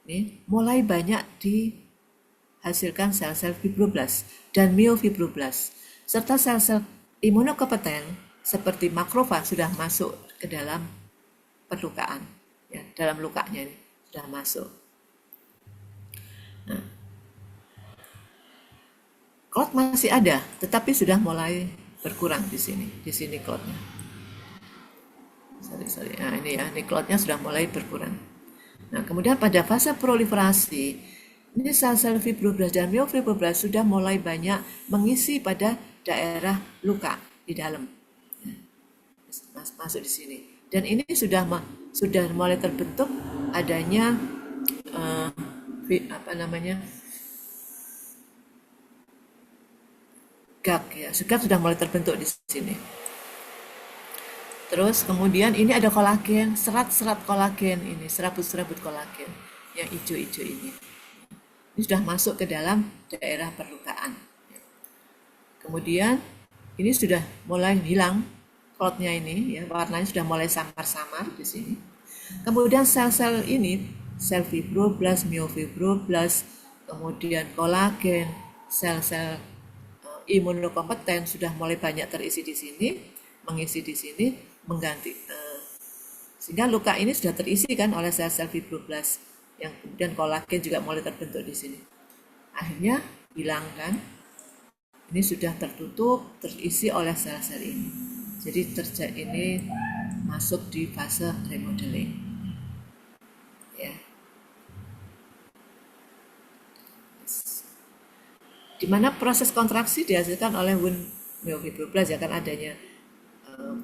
Ini mulai banyak dihasilkan sel-sel fibroblast dan myofibroblast, serta sel-sel imunokompeten seperti makrofag sudah masuk ke dalam perlukaan, ya, dalam lukanya ini sudah masuk. Nah, clot masih ada, tetapi sudah mulai berkurang di sini clotnya. Sorry. Nah, ini ya, ini clotnya sudah mulai berkurang. Nah, kemudian pada fase proliferasi, ini sel-sel fibroblast dan myofibroblast sudah mulai banyak mengisi pada daerah luka di dalam, masuk di sini. Dan ini sudah mulai terbentuk adanya gag ya, gag sudah mulai terbentuk di sini. Terus kemudian ini ada kolagen, serat-serat kolagen ini, serabut-serabut kolagen yang hijau-hijau ini. Ini sudah masuk ke dalam daerah perlukaan. Kemudian ini sudah mulai hilang cloudnya ini, ya, warnanya sudah mulai samar-samar di sini. Kemudian sel-sel ini, sel fibroblast, myofibroblast, kemudian kolagen, sel-sel imunokompeten sudah mulai banyak terisi di sini, mengisi di sini, mengganti. Sehingga luka ini sudah terisi kan oleh sel-sel fibroblast, yang kemudian kolagen juga mulai terbentuk di sini. Akhirnya hilang kan, ini sudah tertutup, terisi oleh sel-sel ini. Jadi ini masuk di fase remodeling. Ya. Di mana proses kontraksi dihasilkan oleh wound myofibroblast, ya kan adanya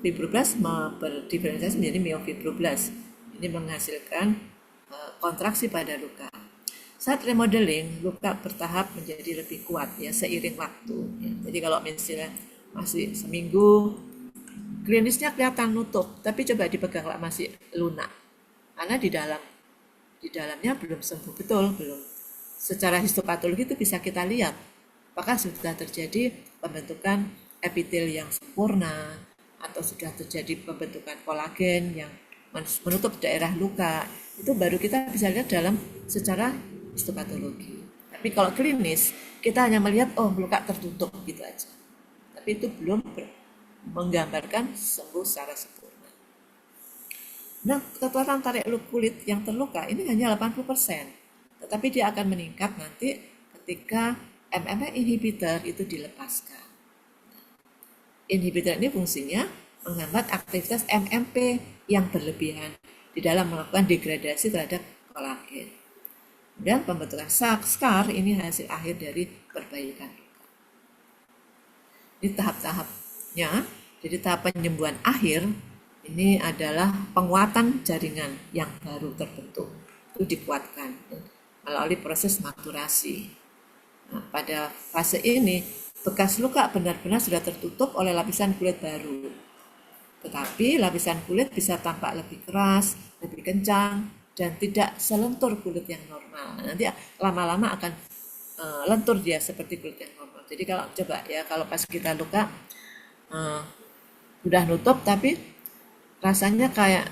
fibroblast berdiferensiasi menjadi myofibroblast. Ini menghasilkan kontraksi pada luka. Saat remodeling, luka bertahap menjadi lebih kuat ya seiring waktu. Ya. Jadi kalau misalnya masih seminggu, klinisnya kelihatan nutup, tapi coba dipegang lah masih lunak. Karena di dalamnya belum sembuh betul, belum. Secara histopatologi itu bisa kita lihat apakah sudah terjadi pembentukan epitel yang sempurna atau sudah terjadi pembentukan kolagen yang menutup daerah luka. Itu baru kita bisa lihat dalam secara histopatologi. Tapi kalau klinis, kita hanya melihat luka tertutup gitu aja. Tapi itu belum menggambarkan sembuh secara sempurna. Nah, kekuatan tarik kulit yang terluka ini hanya 80%. Tetapi dia akan meningkat nanti ketika MMA inhibitor itu dilepaskan. Inhibitor ini fungsinya menghambat aktivitas MMP yang berlebihan di dalam melakukan degradasi terhadap kolagen. Dan pembentukan scar ini hasil akhir dari perbaikan luka. Ini tahap-tahapnya. Jadi tahap penyembuhan akhir ini adalah penguatan jaringan yang baru terbentuk. Itu dikuatkan melalui proses maturasi. Nah, pada fase ini, bekas luka benar-benar sudah tertutup oleh lapisan kulit baru. Tetapi lapisan kulit bisa tampak lebih keras, lebih kencang, dan tidak selentur kulit yang normal. Nanti lama-lama akan lentur dia seperti kulit yang normal. Jadi kalau coba ya, kalau pas kita luka, udah nutup tapi rasanya kayak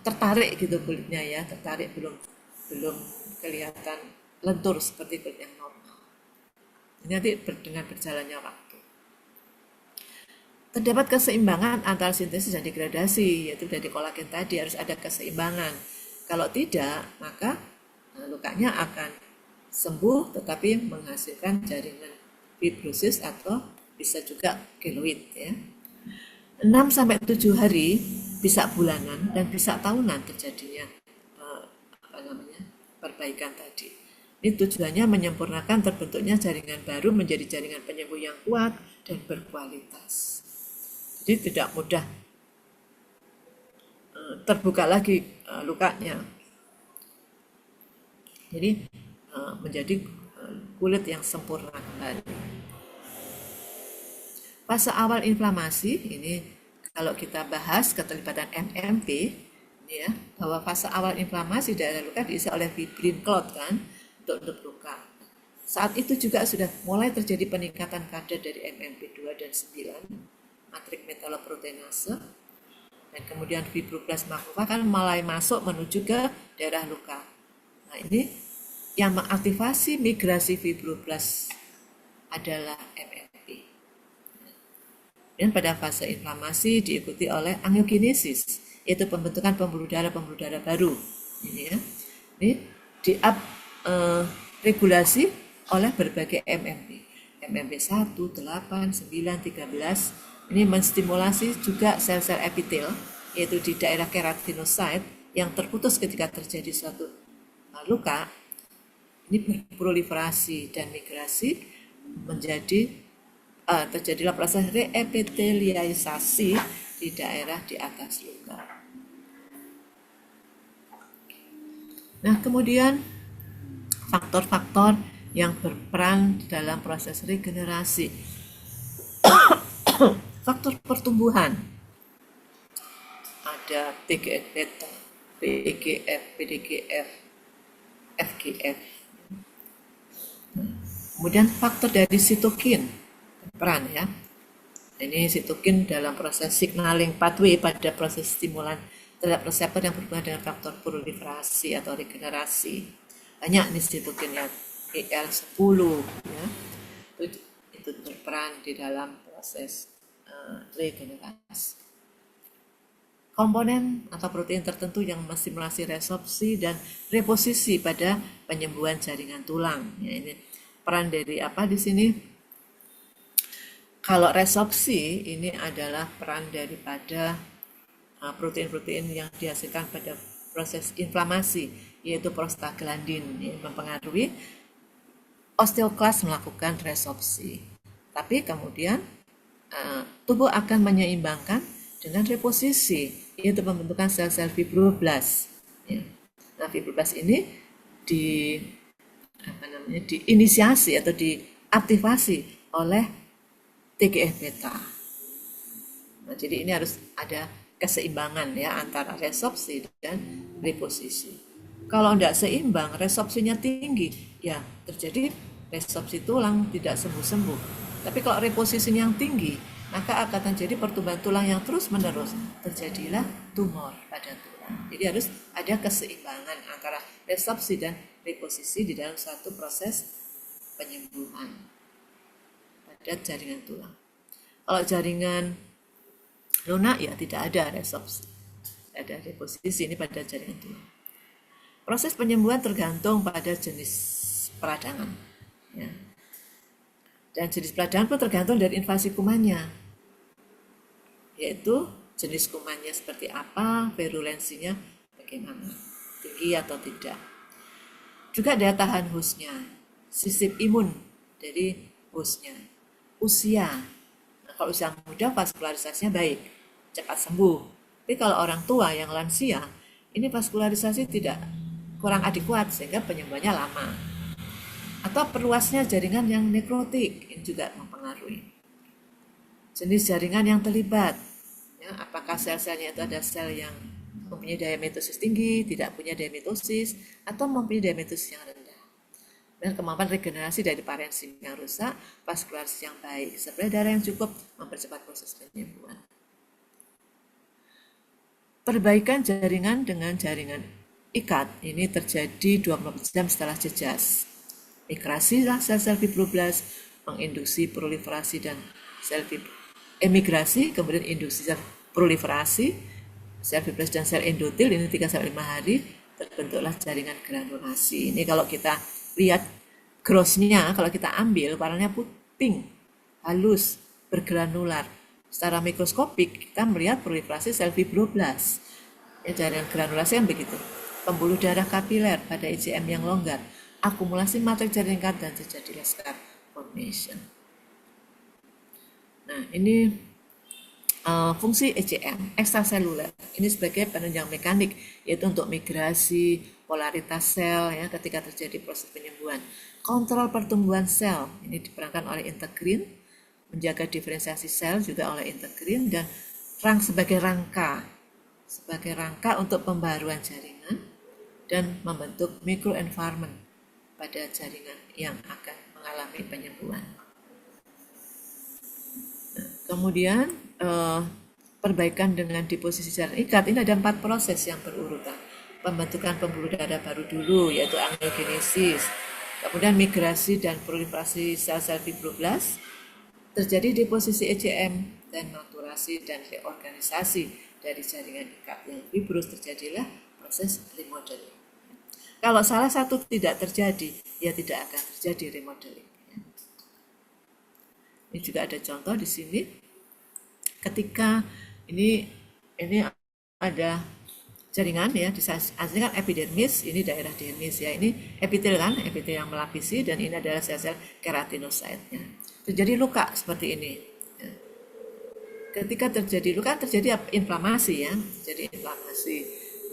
tertarik gitu kulitnya ya, tertarik belum kelihatan lentur seperti kulit yang normal. Nanti dengan berjalannya waktu. Terdapat keseimbangan antara sintesis dan degradasi, yaitu dari kolagen tadi harus ada keseimbangan. Kalau tidak, maka lukanya akan sembuh tetapi menghasilkan jaringan fibrosis atau bisa juga keloid ya. 6-7 hari, bisa bulanan dan bisa tahunan terjadinya perbaikan tadi. Ini tujuannya menyempurnakan terbentuknya jaringan baru menjadi jaringan penyembuh yang kuat dan berkualitas. Jadi tidak mudah terbuka lagi lukanya. Jadi menjadi kulit yang sempurna kembali. Fase awal inflamasi ini kalau kita bahas keterlibatan MMP ya, bahwa fase awal inflamasi daerah luka diisi oleh fibrin clot kan untuk luka. Saat itu juga sudah mulai terjadi peningkatan kadar dari MMP2 dan 9, matrik metaloproteinase, dan kemudian fibroblast makrofag kan mulai masuk menuju ke daerah luka. Nah ini yang mengaktifasi migrasi fibroblast adalah MMP. Dan pada fase inflamasi diikuti oleh angiogenesis, yaitu pembentukan pembuluh darah baru. Ini ya, ini regulasi oleh berbagai MMP. MMP 1, 8, 9, 13 ini menstimulasi juga sel-sel epitel, yaitu di daerah keratinocyte yang terputus ketika terjadi suatu luka. Ini berproliferasi dan migrasi menjadi terjadilah proses reepitelialisasi di daerah di atas luka. Nah, kemudian faktor-faktor yang berperan dalam proses regenerasi. Faktor pertumbuhan. Ada TGF beta, PGF, PDGF, FGF. Kemudian faktor dari sitokin peran ya. Ini sitokin dalam proses signaling pathway pada proses stimulan terhadap reseptor yang berhubungan dengan faktor proliferasi atau regenerasi. Banyak nih sitokin ya, EL10 ya. Itu berperan di dalam proses regenerasi. Komponen atau protein tertentu yang menstimulasi resorpsi dan reposisi pada penyembuhan jaringan tulang. Ya, ini peran dari apa di sini? Kalau resorpsi ini adalah peran daripada protein-protein yang dihasilkan pada proses inflamasi, yaitu prostaglandin yang mempengaruhi osteoklas melakukan resorpsi. Tapi kemudian tubuh akan menyeimbangkan dengan reposisi, yaitu pembentukan sel-sel fibroblast. Ya. Nah, fibroblast ini diinisiasi atau diaktifasi oleh TGF-beta. Nah, jadi ini harus ada keseimbangan ya antara resorpsi dan reposisi. Kalau tidak seimbang, resorpsinya tinggi, ya terjadi resorpsi tulang tidak sembuh-sembuh. Tapi kalau reposisinya yang tinggi, maka akan terjadi pertumbuhan tulang yang terus-menerus. Terjadilah tumor pada tulang. Jadi harus ada keseimbangan antara resorpsi dan reposisi di dalam satu proses penyembuhan pada jaringan tulang. Kalau jaringan lunak ya tidak ada resorpsi, ada reposisi ini pada jaringan tulang. Proses penyembuhan tergantung pada jenis peradangan. Ya. Dan jenis peradangan pun tergantung dari invasi kumannya, yaitu jenis kumannya seperti apa, virulensinya bagaimana, tinggi atau tidak. Juga daya tahan hostnya, sistem imun dari hostnya, usia. Nah, kalau usia muda vaskularisasinya baik, cepat sembuh. Tapi kalau orang tua yang lansia, ini vaskularisasi tidak kurang adekuat sehingga penyembuhannya lama. Atau perluasnya jaringan yang nekrotik, ini juga mempengaruhi. Jenis jaringan yang terlibat, ya, apakah sel-selnya itu ada sel yang mempunyai daya mitosis tinggi, tidak punya daya mitosis, atau mempunyai daya mitosis yang rendah. Dan kemampuan regenerasi dari parenkim yang rusak, vaskularisasi yang baik, suplai darah yang cukup mempercepat proses penyembuhan. Perbaikan jaringan dengan jaringan ikat ini terjadi 24 jam setelah jejas. Migrasi sel-sel fibroblast, menginduksi proliferasi dan sel emigrasi, kemudian induksi sel proliferasi, sel fibroblast dan sel endotel ini 3-5 hari terbentuklah jaringan granulasi. Ini kalau kita lihat grossnya, kalau kita ambil warnanya pink, halus, bergranular. Secara mikroskopik kita melihat proliferasi sel fibroblast. Ya, jaringan granulasi kan begitu. Pembuluh darah kapiler pada IgM yang longgar, akumulasi matriks jaringan dan terjadilah scar formation. Nah, ini fungsi ECM, ekstraseluler. Ini sebagai penunjang mekanik, yaitu untuk migrasi, polaritas sel ya ketika terjadi proses penyembuhan. Kontrol pertumbuhan sel, ini diperankan oleh integrin, menjaga diferensiasi sel juga oleh integrin, dan sebagai rangka untuk pembaruan jaringan dan membentuk microenvironment pada jaringan yang akan mengalami penyembuhan. Nah, kemudian perbaikan dengan deposisi jaringan ikat ini ada 4 proses yang berurutan. Pembentukan pembuluh darah baru dulu, yaitu angiogenesis, kemudian migrasi dan proliferasi sel-sel fibroblast, terjadi deposisi ECM dan maturasi dan reorganisasi dari jaringan ikat yang fibros, terjadilah proses remodeling. Kalau salah satu tidak terjadi, ya tidak akan terjadi remodeling. Ini juga ada contoh di sini. Ketika ini ada jaringan ya, aslinya kan epidermis, ini daerah dermis ya, ini epitel kan, epitel yang melapisi, dan ini adalah sel-sel keratinocyte-nya. Terjadi luka seperti ini. Ketika terjadi luka, terjadi inflamasi ya, jadi inflamasi,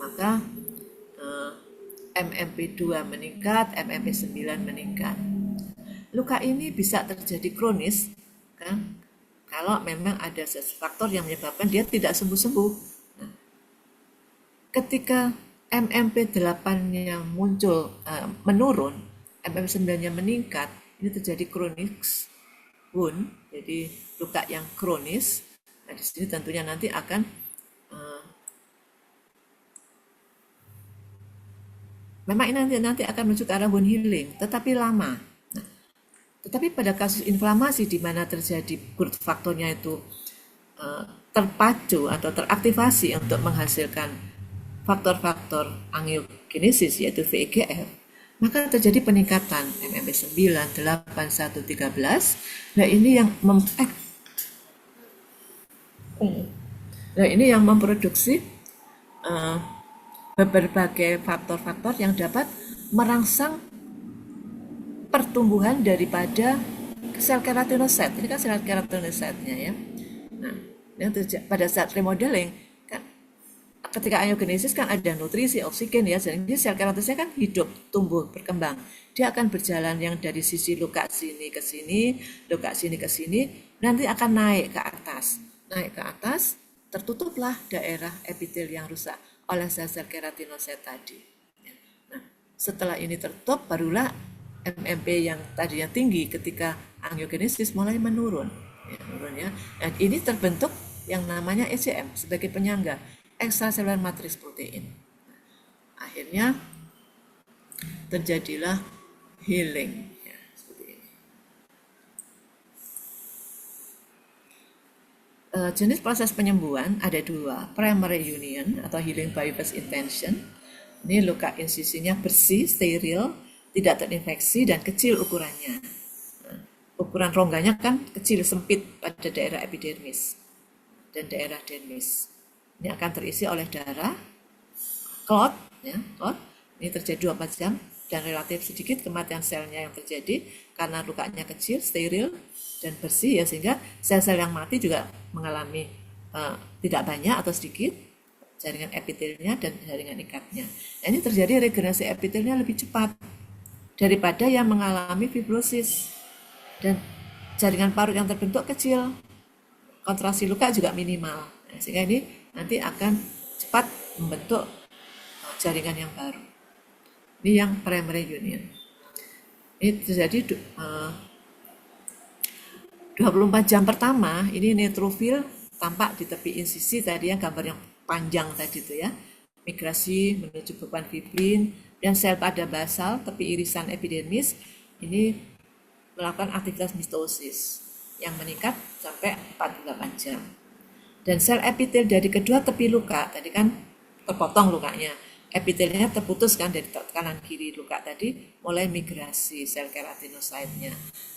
maka MMP2 meningkat, MMP9 meningkat. Luka ini bisa terjadi kronis kan, kalau memang ada faktor yang menyebabkan dia tidak sembuh-sembuh. Ketika MMP8-nya muncul menurun, MMP9-nya meningkat, ini terjadi chronic wound, jadi luka yang kronis. Nah, di sini tentunya nanti akan memang ini nanti akan menuju ke arah wound healing, tetapi lama. Nah, tetapi pada kasus inflamasi di mana terjadi growth faktornya itu terpacu atau teraktivasi untuk menghasilkan faktor-faktor angiogenesis yaitu VEGF, maka terjadi peningkatan MMP 9, 8, 1, 13. Nah, ini yang memproduksi berbagai faktor-faktor yang dapat merangsang pertumbuhan daripada sel keratinosit. Ini kan sel keratinosidnya ya. Nah, pada saat remodeling kan ketika angiogenesis kan ada nutrisi, oksigen ya, jadi sel keratinosit kan hidup, tumbuh, berkembang. Dia akan berjalan yang dari sisi luka sini ke sini, luka sini ke sini, nanti akan naik ke atas. Naik ke atas, tertutuplah daerah epitel yang rusak oleh sel-sel keratinosit tadi. Nah, setelah ini tertutup, barulah MMP yang tadinya tinggi ketika angiogenesis mulai menurun. Ya. Dan ini terbentuk yang namanya ECM sebagai penyangga, extracellular matrix protein. Akhirnya terjadilah healing. Ya, seperti ini. Jenis proses penyembuhan ada dua, primary union atau healing by first intention. Ini luka insisinya bersih, steril, tidak terinfeksi dan kecil ukurannya. Ukuran rongganya kan kecil, sempit pada daerah epidermis dan daerah dermis. Ini akan terisi oleh darah, clot, ya, clot. Ini terjadi 24 jam dan relatif sedikit kematian selnya yang terjadi karena lukanya kecil, steril dan bersih ya, sehingga sel-sel yang mati juga mengalami tidak banyak atau sedikit jaringan epitelnya dan jaringan ikatnya. Nah, ini terjadi regenerasi epitelnya lebih cepat daripada yang mengalami fibrosis, dan jaringan parut yang terbentuk kecil, kontraksi luka juga minimal. Nah, sehingga ini nanti akan cepat membentuk jaringan yang baru. Ini yang primary union. Ini terjadi 24 jam pertama, ini neutrofil tampak di tepi insisi tadi yang gambar yang panjang tadi itu ya. Migrasi menuju beban fibrin dan sel pada basal tepi irisan epidermis ini melakukan aktivitas mitosis yang meningkat sampai 48 jam. Dan sel epitel dari kedua tepi luka, tadi kan terpotong lukanya, epitelnya terputus kan dari kanan kiri luka tadi, mulai migrasi sel keratinositnya,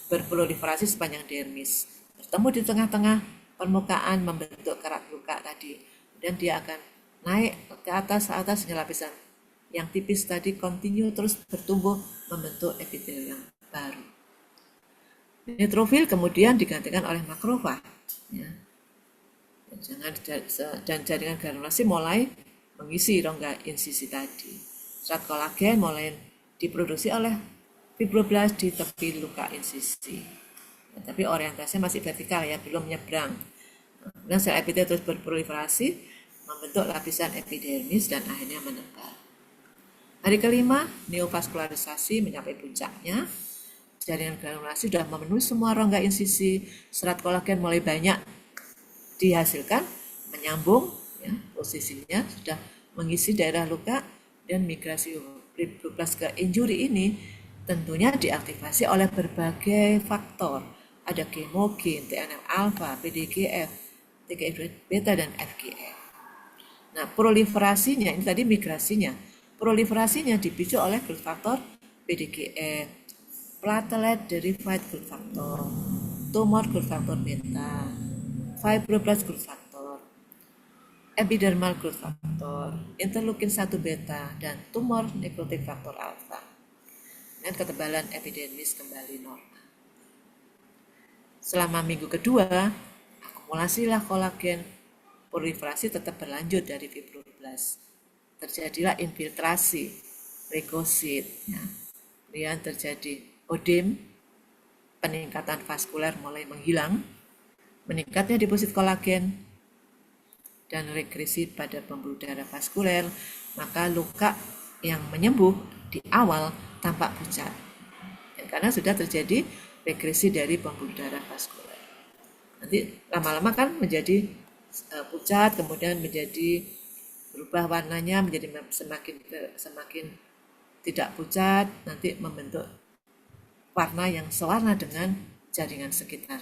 berproliferasi sepanjang dermis, bertemu di tengah-tengah permukaan membentuk kerat luka tadi, dan dia akan naik ke atas hingga lapisan yang tipis tadi continue terus bertumbuh membentuk epitel yang baru. Neutrofil kemudian digantikan oleh makrofag, ya. Dan jaringan granulasi mulai mengisi rongga insisi tadi. Serat kolagen mulai diproduksi oleh fibroblast di tepi luka insisi. Ya, tapi orientasinya masih vertikal ya, belum nyebrang. Dan sel epitel terus berproliferasi, membentuk lapisan epidermis dan akhirnya menebal. Hari kelima, neovaskularisasi mencapai puncaknya. Jaringan granulasi sudah memenuhi semua rongga insisi, serat kolagen mulai banyak dihasilkan, menyambung, ya, posisinya sudah mengisi daerah luka, dan migrasi fibroblast ke injury ini tentunya diaktifasi oleh berbagai faktor. Ada kemogen, TNF-alpha, PDGF, TGF beta dan FGF. Nah, proliferasinya ini tadi migrasinya. Proliferasinya dipicu oleh growth factor PDGF, platelet derived growth factor, tumor growth factor beta, fibroblast growth factor, epidermal growth factor, interleukin 1 beta, dan tumor necrotic factor alpha. Dan ketebalan epidermis kembali normal. Selama minggu kedua, akumulasilah kolagen, proliferasi tetap berlanjut dari fibroblast. Terjadilah infiltrasi leukosit, ya. Kemudian terjadi odem, peningkatan vaskuler mulai menghilang, meningkatnya deposit kolagen, dan regresi pada pembuluh darah vaskuler, maka luka yang menyembuh di awal tampak pucat. Dan karena sudah terjadi regresi dari pembuluh darah vaskuler. Nanti lama-lama kan menjadi pucat, kemudian menjadi berubah warnanya menjadi semakin tidak pucat, nanti membentuk warna yang sewarna dengan jaringan sekitar.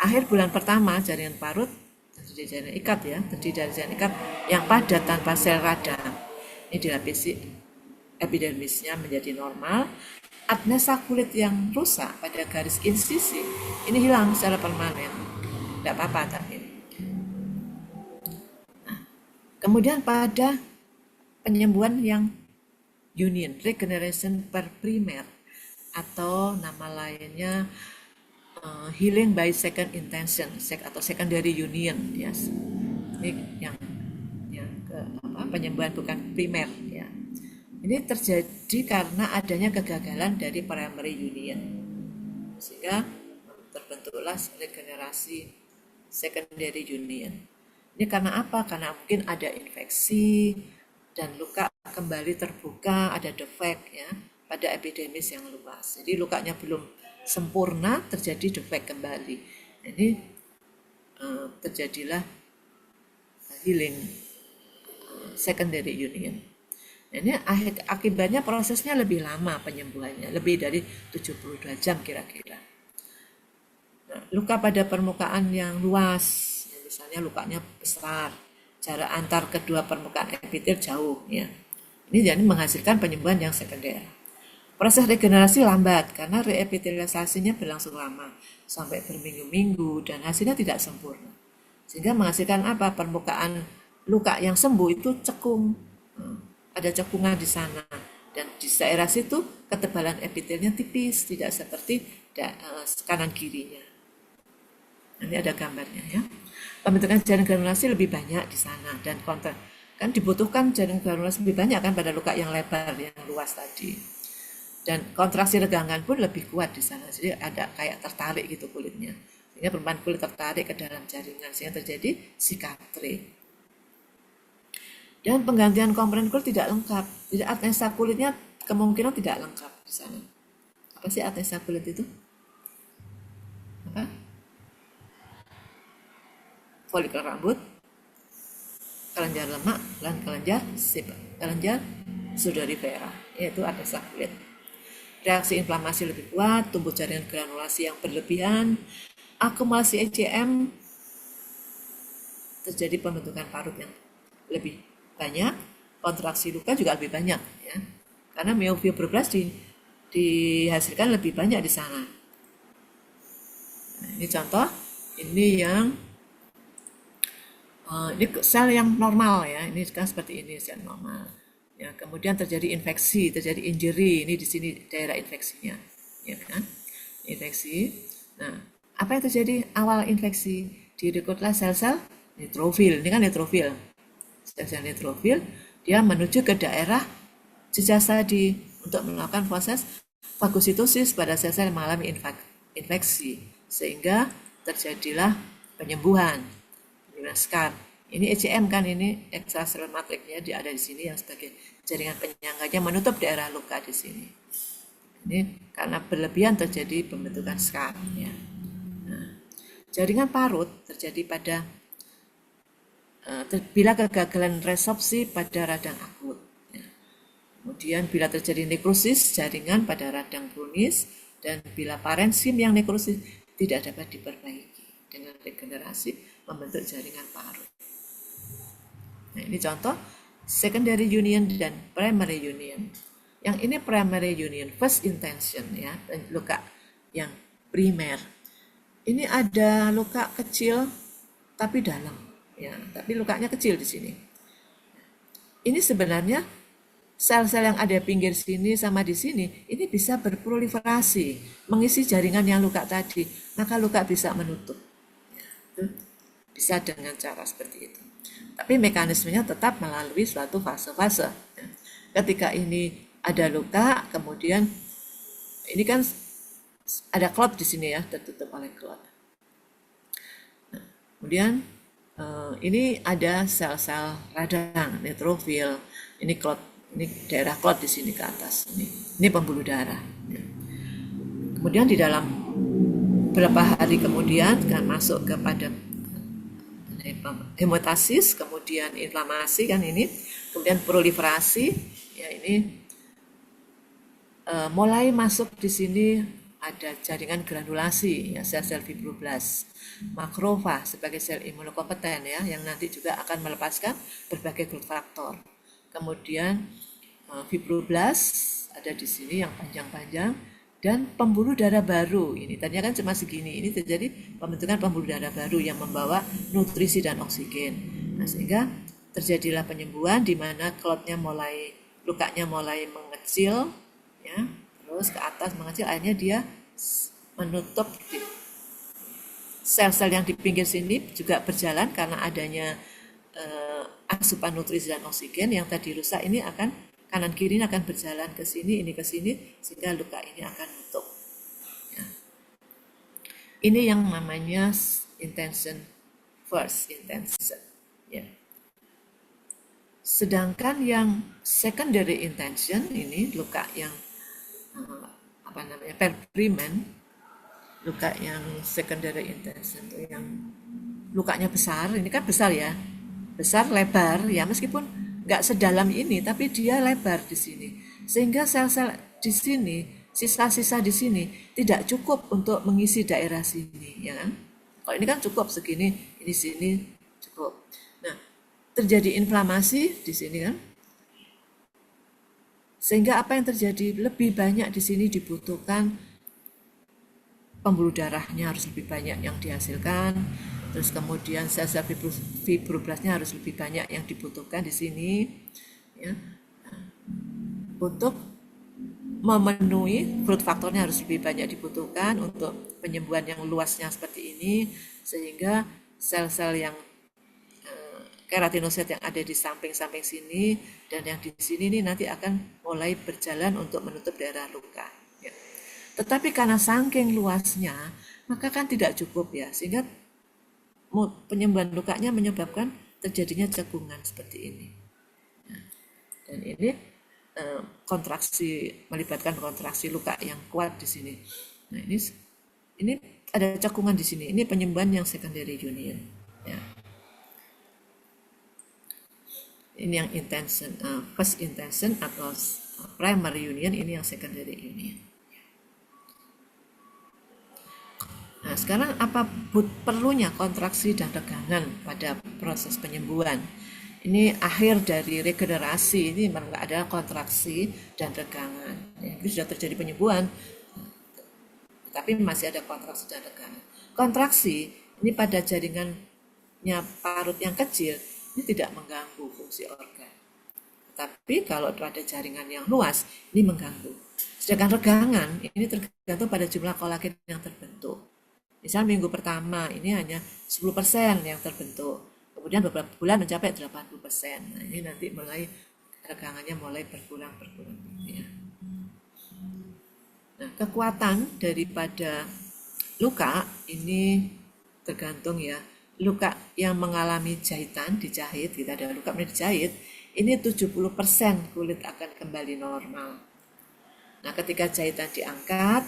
Akhir bulan pertama jaringan parut terdiri dari jaringan ikat ya, terdiri dari jaringan ikat yang padat tanpa sel radang. Ini dilapisi epidermisnya menjadi normal. Apnesa kulit yang rusak pada garis insisi ini hilang secara permanen. Tidak apa-apa tapi. Nah, kemudian pada penyembuhan yang union, regeneration per primer, atau nama lainnya healing by second intention atau secondary union, yes. Ini yang penyembuhan bukan primer ya. Ini terjadi karena adanya kegagalan dari primary union, sehingga terbentuklah regenerasi secondary union. Ini karena apa? Karena mungkin ada infeksi dan luka kembali terbuka, ada defek ya pada epidermis yang luas. Jadi lukanya belum sempurna, terjadi defek kembali. Ini terjadilah healing secondary union. Ini akibatnya prosesnya lebih lama penyembuhannya, lebih dari 72 jam kira-kira. Nah, luka pada permukaan yang luas, misalnya lukanya besar, jarak antar kedua permukaan epitel jauh ya. Ini jadi menghasilkan penyembuhan yang sekunder. Proses regenerasi lambat karena reepitelisasinya berlangsung lama sampai berminggu-minggu dan hasilnya tidak sempurna. Sehingga menghasilkan apa? Permukaan luka yang sembuh itu cekung. Ada cekungan di sana dan di daerah situ ketebalan epitelnya tipis, tidak seperti kanan kirinya. Ini ada gambarnya ya. Pembentukan jaringan granulasi lebih banyak di sana dan kan dibutuhkan jaringan granulasi lebih banyak kan pada luka yang lebar yang luas tadi. Dan kontraksi regangan pun lebih kuat di sana. Jadi ada kayak tertarik gitu kulitnya. Sehingga permukaan kulit tertarik ke dalam jaringan sehingga terjadi sikatri. Dan penggantian komponen kulit tidak lengkap. Jadi apnesa kulitnya kemungkinan tidak lengkap di sana. Apa sih apnesa kulit itu? Apa? Folikel rambut, kelenjar lemak, dan kelenjar sudorifera, yaitu apnesa kulit. Reaksi inflamasi lebih kuat, tumbuh jaringan granulasi yang berlebihan, akumulasi ECM, terjadi pembentukan parut yang lebih banyak, kontraksi luka juga lebih banyak ya. Karena myofibroblas dihasilkan lebih banyak di sana. Nah, ini contoh, ini yang ini sel yang normal ya, ini kan seperti ini sel normal. Ya, kemudian terjadi infeksi, terjadi injury, ini di sini daerah infeksinya, ya kan? Infeksi. Nah, apa yang terjadi awal infeksi? Direkrutlah sel-sel neutrofil, ini kan neutrofil. Sel-sel neutrofil, dia menuju ke daerah jejak sadi untuk melakukan proses fagositosis pada sel-sel yang mengalami infeksi, sehingga terjadilah penyembuhan. Scar. Ini ECM kan, ini extracellular matrixnya dia ada di sini yang sebagai jaringan penyangganya menutup daerah luka di sini. Ini karena berlebihan terjadi pembentukan scar ya. Nah, jaringan parut terjadi pada bila kegagalan resorpsi pada radang akut. Ya. Kemudian bila terjadi nekrosis jaringan pada radang kronis dan bila parenkim yang nekrosis tidak dapat diperbaiki dengan regenerasi membentuk jaringan parut. Nah, ini contoh secondary union dan primary union. Yang ini primary union, first intention ya, luka yang primer. Ini ada luka kecil tapi dalam ya, tapi lukanya kecil di sini. Ini sebenarnya sel-sel yang ada pinggir sini sama di sini ini bisa berproliferasi mengisi jaringan yang luka tadi, maka luka bisa menutup. Ya, bisa dengan cara seperti itu. Tapi mekanismenya tetap melalui suatu fase-fase. Ketika ini ada luka, kemudian ini kan ada clot di sini ya, tertutup oleh clot. Nah, kemudian ini ada sel-sel radang, neutrofil, ini clot Ini daerah klot di sini ke atas. Ini pembuluh darah. Ya. Kemudian di dalam beberapa hari kemudian kan masuk kepada hemostasis, kemudian inflamasi kan ini, kemudian proliferasi, ya ini mulai masuk di sini ada jaringan granulasi, ya sel-sel fibroblast, makrofag sebagai sel imunokompeten ya, yang nanti juga akan melepaskan berbagai growth factor. Kemudian fibroblast ada di sini yang panjang-panjang, dan pembuluh darah baru ini tadinya kan cuma segini, ini terjadi pembentukan pembuluh darah baru yang membawa nutrisi dan oksigen. Nah, sehingga terjadilah penyembuhan di mana lukanya mulai mengecil ya, terus ke atas mengecil, akhirnya dia menutup sel-sel yang di pinggir sini juga berjalan karena adanya asupan nutrisi dan oksigen yang tadi rusak ini akan kanan kiri akan berjalan ke sini, ini ke sini, sehingga luka ini akan nutup. Ya. Ini yang namanya first intention. Ya. Sedangkan yang secondary intention ini luka yang perprimen, luka yang secondary intention itu yang lukanya besar, ini kan besar ya, besar lebar ya, meskipun nggak sedalam ini, tapi dia lebar di sini, sehingga sel-sel di sini, sisa-sisa di sini tidak cukup untuk mengisi daerah sini, ya kan? Kalau ini kan cukup segini, ini sini cukup. Nah, terjadi inflamasi di sini kan, sehingga apa yang terjadi, lebih banyak di sini dibutuhkan pembuluh darahnya harus lebih banyak yang dihasilkan, terus kemudian sel-sel fibroblastnya harus lebih banyak yang dibutuhkan di sini ya, untuk memenuhi growth faktornya harus lebih banyak dibutuhkan untuk penyembuhan yang luasnya seperti ini, sehingga sel-sel yang keratinosit yang ada di samping-samping sini dan yang di sini ini nanti akan mulai berjalan untuk menutup daerah luka ya. Tetapi karena saking luasnya maka kan tidak cukup ya, sehingga penyembuhan lukanya menyebabkan terjadinya cekungan seperti ini. Nah, dan ini melibatkan kontraksi luka yang kuat di sini. Nah, ini ada cekungan di sini. Ini penyembuhan yang secondary union. Ya. Ini yang intention, first intention atau primary union, ini yang secondary union. Nah, sekarang apa perlunya kontraksi dan regangan pada proses penyembuhan? Ini akhir dari regenerasi, ini memang nggak ada kontraksi dan regangan. Ya, ini sudah terjadi penyembuhan, tapi masih ada kontraksi dan regangan. Kontraksi ini pada jaringannya parut yang kecil, ini tidak mengganggu fungsi organ. Tapi kalau pada jaringan yang luas, ini mengganggu. Sedangkan regangan, ini tergantung pada jumlah kolagen yang terbentuk. Misal minggu pertama ini hanya 10% yang terbentuk, kemudian beberapa bulan mencapai 80%. Nah, ini nanti regangannya mulai berkurang ya. Nah, kekuatan daripada luka ini tergantung ya. Luka yang mengalami jahitan, dijahit, kita ada luka dijahit, ini 70% kulit akan kembali normal. Nah, ketika jahitan diangkat,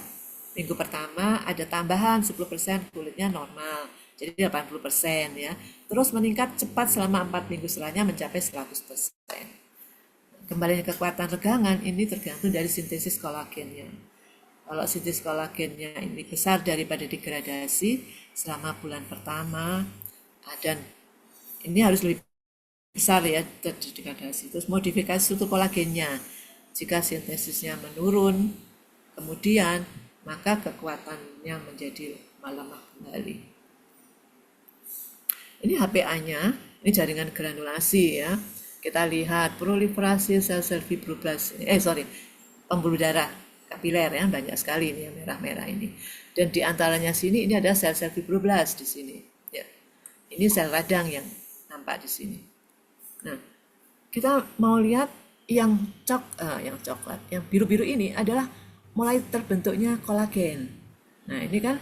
minggu pertama ada tambahan 10% kulitnya normal, jadi 80% ya. Terus meningkat cepat selama 4 minggu setelahnya mencapai 100%. Kembali ke kekuatan regangan ini tergantung dari sintesis kolagennya. Kalau sintesis kolagennya ini besar daripada degradasi selama bulan pertama, dan ini harus lebih besar ya degradasi. Terus modifikasi struktur kolagennya. Jika sintesisnya menurun, kemudian maka kekuatannya menjadi melemah kembali. Ini HPA-nya, ini jaringan granulasi ya. Kita lihat proliferasi sel-sel fibroblast, pembuluh darah kapiler ya, banyak sekali ini yang merah-merah ini. Dan di antaranya sini ini ada sel-sel fibroblast di sini. Ya. Ini sel radang yang nampak di sini. Nah, kita mau lihat yang coklat, yang biru-biru ini adalah mulai terbentuknya kolagen. Nah, ini kan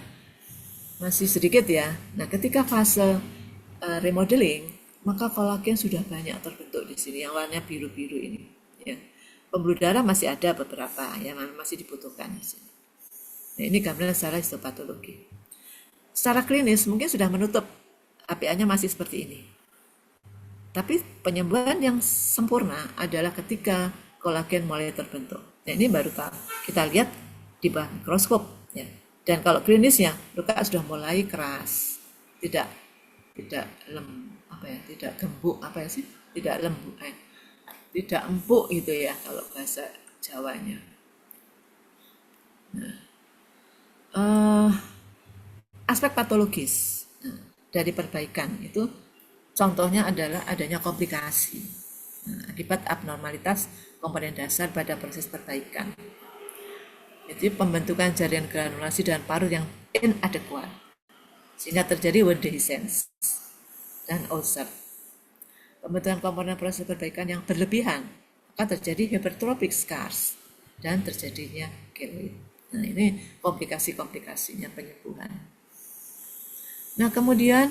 masih sedikit ya. Nah, ketika fase remodeling, maka kolagen sudah banyak terbentuk di sini, yang warnanya biru-biru ini. Ya. Pembuluh darah masih ada beberapa yang masih dibutuhkan di sini. Nah, ini gambaran secara histopatologi. Secara klinis mungkin sudah menutup, HPA-nya masih seperti ini. Tapi penyembuhan yang sempurna adalah ketika kolagen mulai terbentuk. Nah, ini baru kita lihat di bawah mikroskop. Ya. Dan kalau klinisnya, luka sudah mulai keras, tidak tidak gembuk tidak empuk gitu ya kalau bahasa Jawanya. Uh, aspek patologis dari perbaikan itu contohnya adalah adanya komplikasi akibat abnormalitas komponen dasar pada proses perbaikan. Jadi pembentukan jaringan granulasi dan parut yang inadequat sehingga terjadi wound dehiscence dan ulcer. Pembentukan komponen proses perbaikan yang berlebihan akan terjadi hypertrophic scars dan terjadinya keloid. Nah, ini komplikasi-komplikasinya penyembuhan. Nah, kemudian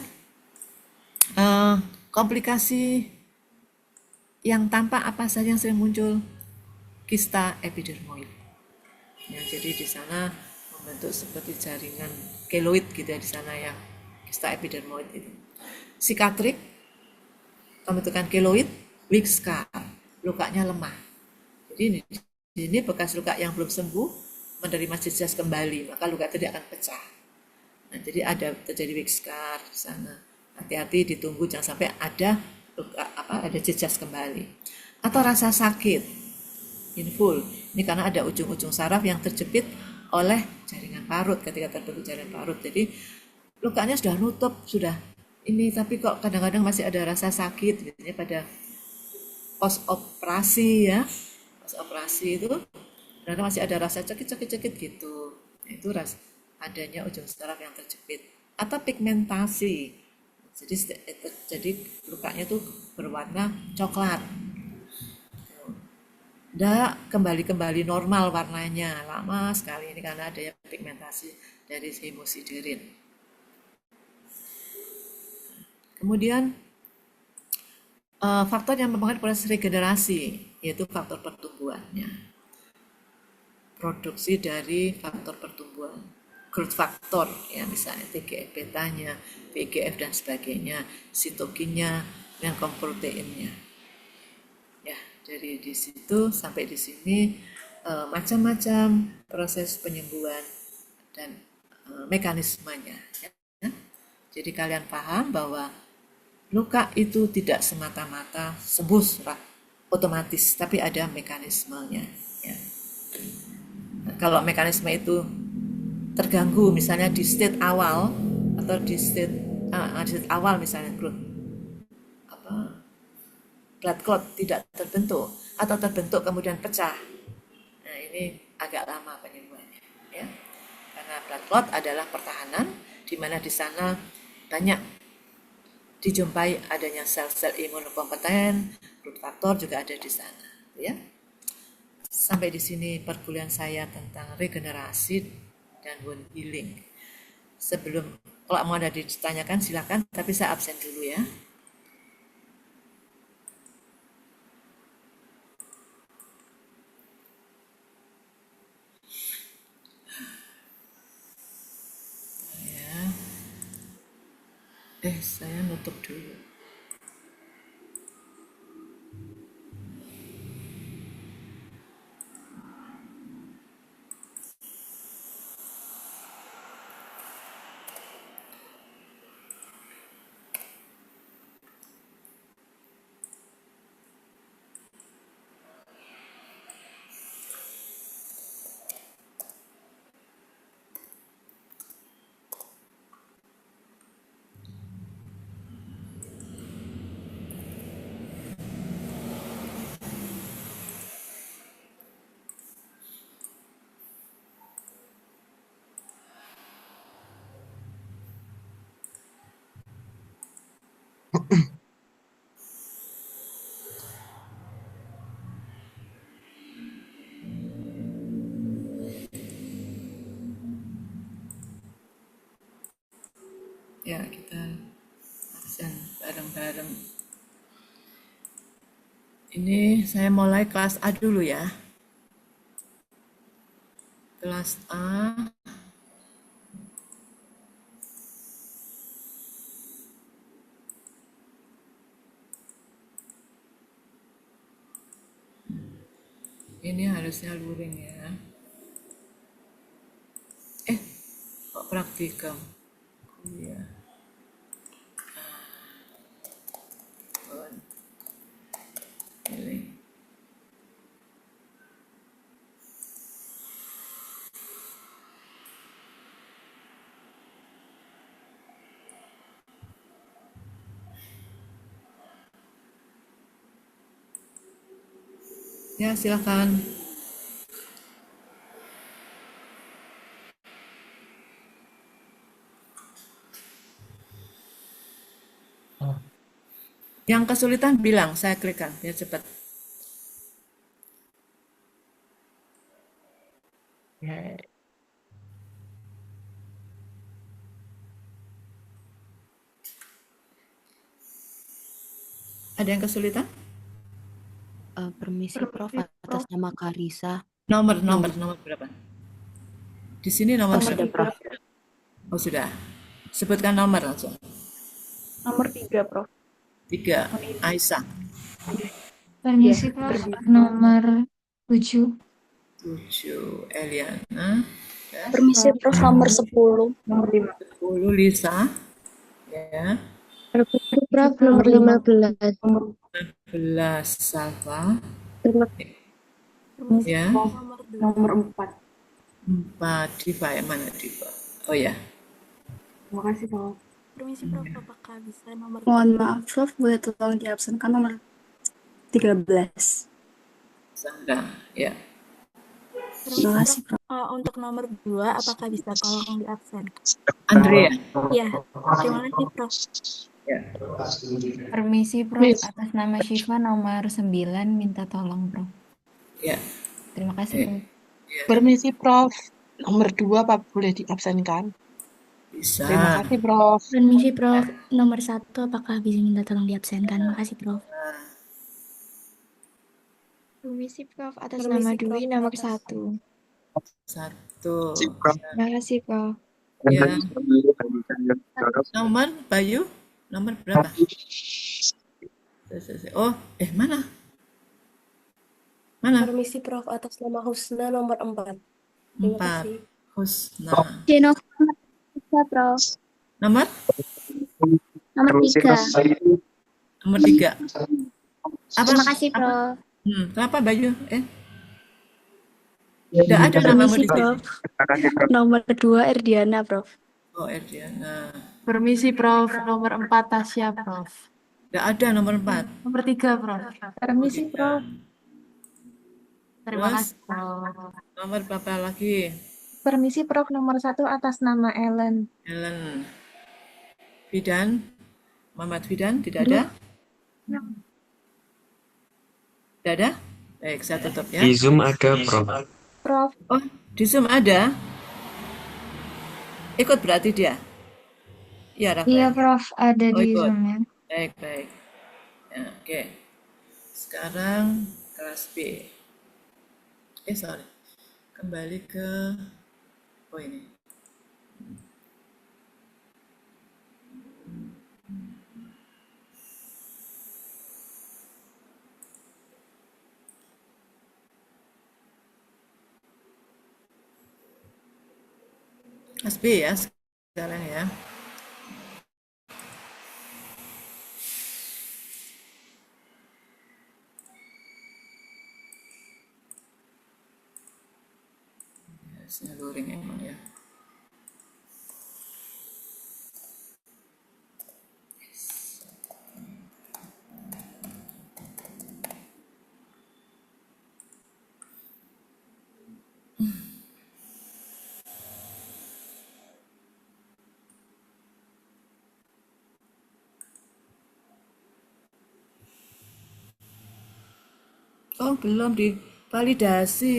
komplikasi yang tampak apa saja yang sering muncul? Kista epidermoid. Ya, jadi di sana membentuk seperti jaringan keloid gitu ya di sana ya, kista epidermoid itu. Sikatrik, pembentukan keloid, weak scar, lukanya lemah. Jadi ini bekas luka yang belum sembuh menerima jejas kembali, maka luka tadi akan pecah. Nah, jadi ada terjadi weak scar di sana. Hati-hati ditunggu jangan sampai ada luka ada jejas kembali. Atau rasa sakit inful. Ini karena ada ujung-ujung saraf yang terjepit oleh jaringan parut ketika terbentuk jaringan parut. Jadi lukanya sudah nutup, sudah ini, tapi kok kadang-kadang masih ada rasa sakit, biasanya pada post operasi ya. Post operasi itu kadang masih ada rasa cekit-cekit gitu. Itu adanya ujung saraf yang terjepit. Atau pigmentasi. Jadi lukanya tuh berwarna coklat. Nggak kembali normal warnanya, lama sekali ini karena adanya pigmentasi dari hemosiderin. Kemudian faktor yang mempengaruhi proses regenerasi yaitu faktor pertumbuhannya, produksi dari faktor pertumbuhan, growth factor ya, misalnya TGF betanya, VEGF dan sebagainya, sitokinnya dan proteinnya. Ya, dari di situ sampai di sini macam-macam proses penyembuhan dan mekanismenya. Ya. Jadi kalian paham bahwa luka itu tidak semata-mata sembuh otomatis, tapi ada mekanismenya. Ya. Nah, kalau mekanisme itu terganggu, misalnya di state awal atau di state awal misalnya growth blood clot tidak terbentuk atau terbentuk kemudian pecah. Nah, ini agak lama penyembuhannya ya. Karena blood clot adalah pertahanan di mana di sana banyak dijumpai adanya sel-sel imunokompeten, growth factor juga ada di sana ya. Sampai di sini perkuliahan saya tentang regenerasi dan wound healing. Sebelum kalau mau ada ditanyakan silakan, tapi saya absen dulu ya. Saya nutup dulu. Ya, kita absen bareng-bareng. Ini saya mulai kelas A dulu ya. Kelas A. Ini harusnya luring ya. Kok praktikum? Iya. Ini. Ya, silakan. Yang kesulitan bilang, saya klikkan biar cepat. Ada yang kesulitan? Permisi Prof, atas nama Karisa. Nomor berapa? Di sini nomor Sudah berapa? Prof. Oh, sudah. Sebutkan nomor aja. Nomor 3, Prof. 3. Aisyah. Permisi Prof, nomor 7. 7. Eliana. Permisi Prof, nomor 10. Nomor 5. 10. Lisa. Ya. Permisi Prof, nomor 15. Nomor 11. Salva. Permisi Ya. Prof, nomor 4. 4. Diva. Yang mana Diva? Oh ya. Terima kasih, Prof. Permisi Prof, apakah bisa nomor Mohon maaf Prof, boleh tolong diabsenkan nomor 13. Sandra. Ya. Terima kasih Prof. untuk nomor 2, apakah bisa tolong di absen? Andrea. Ya, terima kasih Prof. Ya. Permisi Prof, atas nama Syifa nomor 9, minta tolong Prof. Ya. Terima kasih Prof. Permisi Prof, nomor 2 Pak boleh diabsenkan? Bisa. Terima kasih Prof. Permisi Prof, nomor 1, apakah bisa minta tolong diabsenkan? Terima kasih Prof. Permisi Prof, atas nama Dwi nomor 1. 1. Terima kasih Prof. Ya. Nomor Bayu. Nomor berapa? Oh, mana? Mana? Permisi Prof, atas nama Husna nomor 4. Terima 4. kasih. Husna. Nomor 3 Prof. Nomor? Nomor 3. Nomor 3. Apa? Terima kasih Prof. Kenapa Bayu? Tidak ada namamu di sini. Prof. Nomor 2 Erdiana Prof. Oh, Erdiana. Permisi Prof, nomor 4 Tasya Prof. Tidak ada nomor 4. Nomor 3 Prof. Permisi Prof, Terima Terus? kasih Prof. Nomor berapa lagi? permisi Prof, nomor 1 atas nama Ellen. Ellen. Fidan. Muhammad Fidan, tidak ada? Tidak ada? Baik, saya tutup ya. Di Zoom ada, Prof. Prof, Oh, di Zoom ada? Ikut berarti dia? Iya, Rafael. Iya Prof, ada Oh, di ikut. Zoom ya. Baik. Ya, oke. Sekarang kelas B. Sorry. Kembali ke ini. Kelas B ya sekarang ya. Luring emang ya. Oh, belum divalidasi.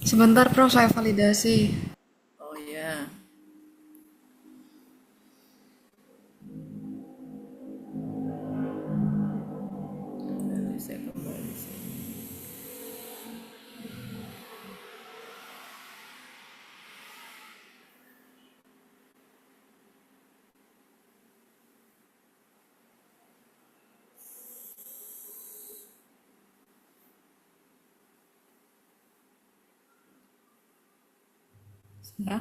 Sebentar Prof, saya validasi. Oh ya. Nanti saya Ya.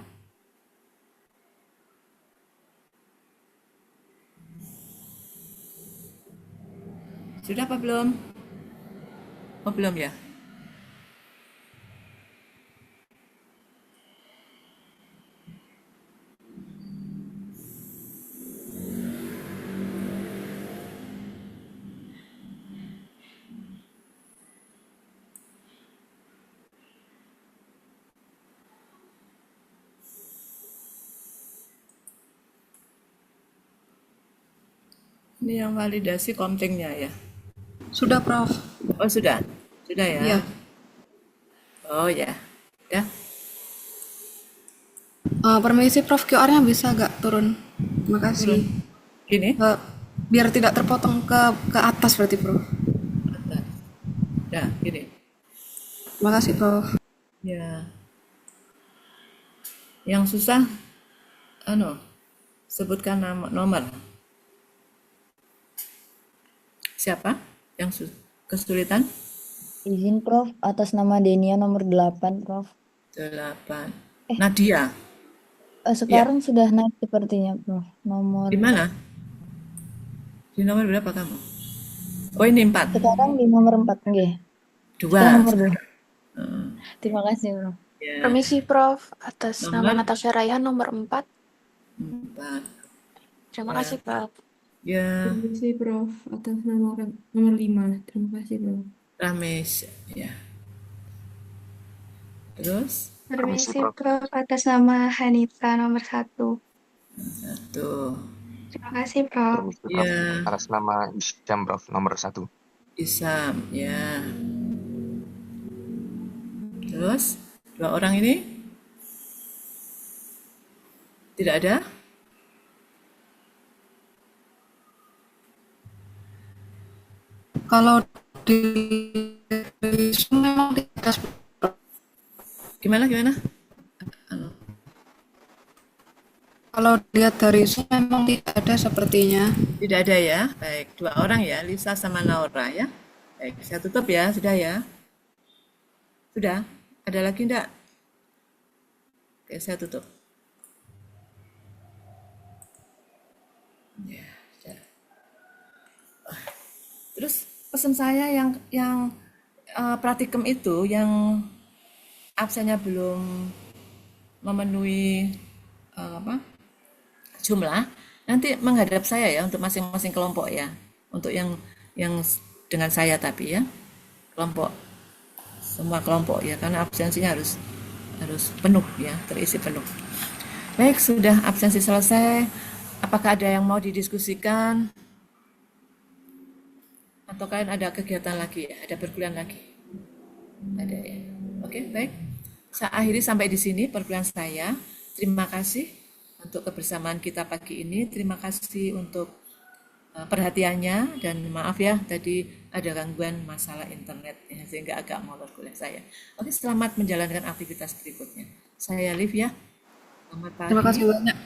Sudah apa belum? Oh, belum ya? Ini yang validasi kontingnya ya? Sudah, Prof. Oh, sudah? Sudah ya? Iya. Oh ya, udah. Permisi, Prof. QR-nya bisa gak turun? Terima kasih. Gini? Biar tidak terpotong ke atas berarti, Prof. Ya, gini. Terima kasih, Prof. Ya. Yang susah, sebutkan nomor. Siapa yang kesulitan? Izin Prof, atas nama Denia nomor 8 Prof. 8. Nadia. Sekarang sudah naik sepertinya Prof. Nomor Di mana? Di nomor berapa kamu? Oh, ini 4. sekarang di nomor 4 nggih. 2. Sekarang nomor 2. Terima kasih Prof. Ya. Permisi Prof, atas nama Nomor Natasha Raihan nomor 4. 4. Terima Ya. kasih Prof. Ya, Permisi Prof, atas nama nomor 5. Terima kasih Prof. Ramesh. Ya. Terus? Permisi Prof, atas nama Hanita nomor 1. 1. Terima kasih Prof. Ya, Atas nama Isyam Prof nomor 1. Isam. Ya. Terus? 2 orang ini? Tidak ada? Kalau di Zoom memang di atas. Gimana? Kalau lihat dari Zoom memang tidak ada sepertinya. Tidak ada ya? Baik, 2 orang ya, Lisa sama Naura ya. Baik, saya tutup ya, sudah ya? Sudah? Ada lagi enggak? Oke, saya tutup. Ya, sudah. Terus pesan saya yang pratikum itu, yang absennya belum memenuhi jumlah, nanti menghadap saya ya untuk masing-masing kelompok ya, untuk yang dengan saya tapi ya kelompok, semua kelompok ya, karena absensinya harus penuh ya, terisi penuh. Baik, sudah absensi selesai. Apakah ada yang mau didiskusikan atau kalian ada kegiatan lagi ya, ada perkuliahan lagi? Ada ya. Oke, baik. Saya akhiri sampai di sini perkuliahan saya. Terima kasih untuk kebersamaan kita pagi ini. Terima kasih untuk perhatiannya, dan maaf ya tadi ada gangguan masalah internet ya, sehingga agak molor kuliah saya. Oke, selamat menjalankan aktivitas berikutnya. Saya Liv ya. Selamat pagi. Terima kasih banyak.